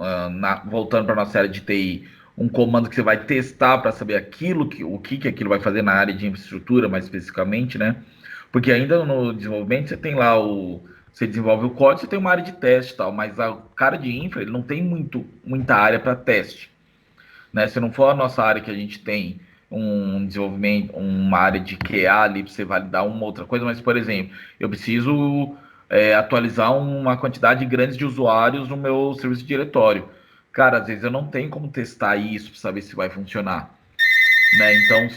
S1: voltando para nossa área de TI, um comando que você vai testar para saber o que aquilo vai fazer na área de infraestrutura, mais especificamente, né? Porque ainda no desenvolvimento você tem lá você desenvolve o código, você tem uma área de teste e tal, mas o cara de infra, ele não tem muita área para teste, né? Se não for a nossa área que a gente tem um desenvolvimento, uma área de QA ali para você validar uma outra coisa, mas, por exemplo, eu preciso atualizar uma quantidade grande de usuários no meu serviço de diretório. Cara, às vezes eu não tenho como testar isso para saber se vai funcionar, né? Então,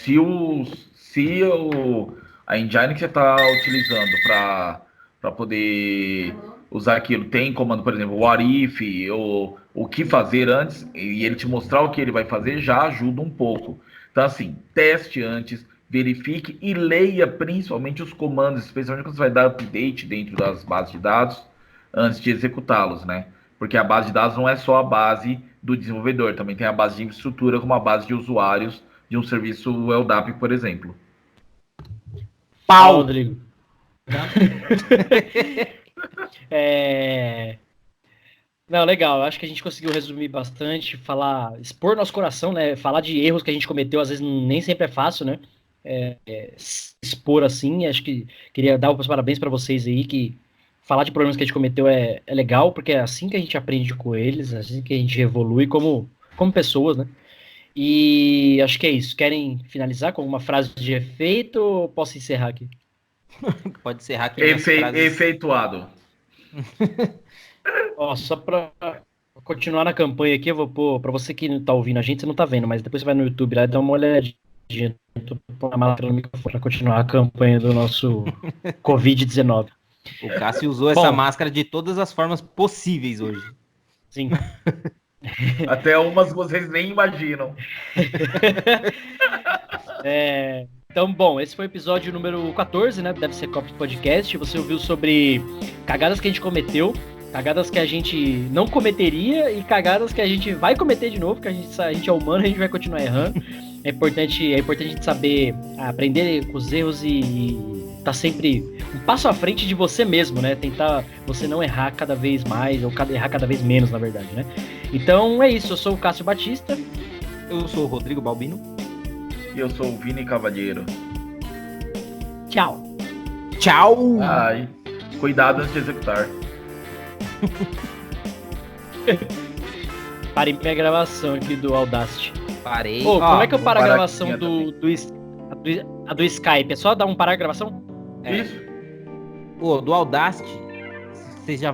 S1: a engine que você está utilizando para poder usar aquilo tem comando, por exemplo, what if, ou o que fazer antes, e ele te mostrar o que ele vai fazer, já ajuda um pouco. Então, assim, teste antes, verifique e leia principalmente os comandos, especialmente quando você vai dar update dentro das bases de dados, antes de executá-los, né? Porque a base de dados não é só a base do desenvolvedor, também tem a base de infraestrutura como a base de usuários de um serviço LDAP, por exemplo.
S2: Fala, Rodrigo. Não, legal. Acho que a gente conseguiu resumir bastante, expor nosso coração, né? Falar de erros que a gente cometeu, às vezes nem sempre é fácil, né? Expor assim. Acho que queria dar os parabéns para vocês aí, que falar de problemas que a gente cometeu é legal, porque é assim que a gente aprende com eles, é assim que a gente evolui como pessoas, né? E acho que é isso. Querem finalizar com alguma frase de efeito ou posso encerrar aqui?
S3: Pode encerrar aqui.
S1: Efeituado.
S2: Ó, só para continuar na campanha aqui, eu vou pôr, para você que não tá ouvindo a gente, você não tá vendo, mas depois você vai no YouTube lá e dá uma olhadinha. Eu tô pondo a máscara no microfone para continuar a campanha do nosso Covid-19.
S3: O Cássio usou essa máscara de todas as formas possíveis hoje.
S2: Sim.
S1: Até umas vocês nem imaginam.
S2: Então, bom, esse foi o episódio número 14, né? Deve ser Cops Podcast. Você ouviu sobre cagadas que a gente cometeu, cagadas que a gente não cometeria e cagadas que a gente vai cometer de novo, porque a gente é humano, a gente vai continuar errando. É importante a gente saber aprender com os erros e tá sempre um passo à frente de você mesmo, né? Tentar você não errar cada vez mais, ou errar cada vez menos, na verdade, né? Então é isso, eu sou o Cássio Batista.
S3: Eu sou o Rodrigo Balbino.
S1: E eu sou o Vini Cavalheiro.
S2: Tchau.
S3: Tchau.
S1: Ai, cuidado antes de executar.
S2: Parei minha gravação aqui do Audacity.
S3: Parei.
S2: Como é que eu paro a gravação do Skype? É só dar um parar a gravação?
S1: Isso.
S3: Do Audacity, vocês já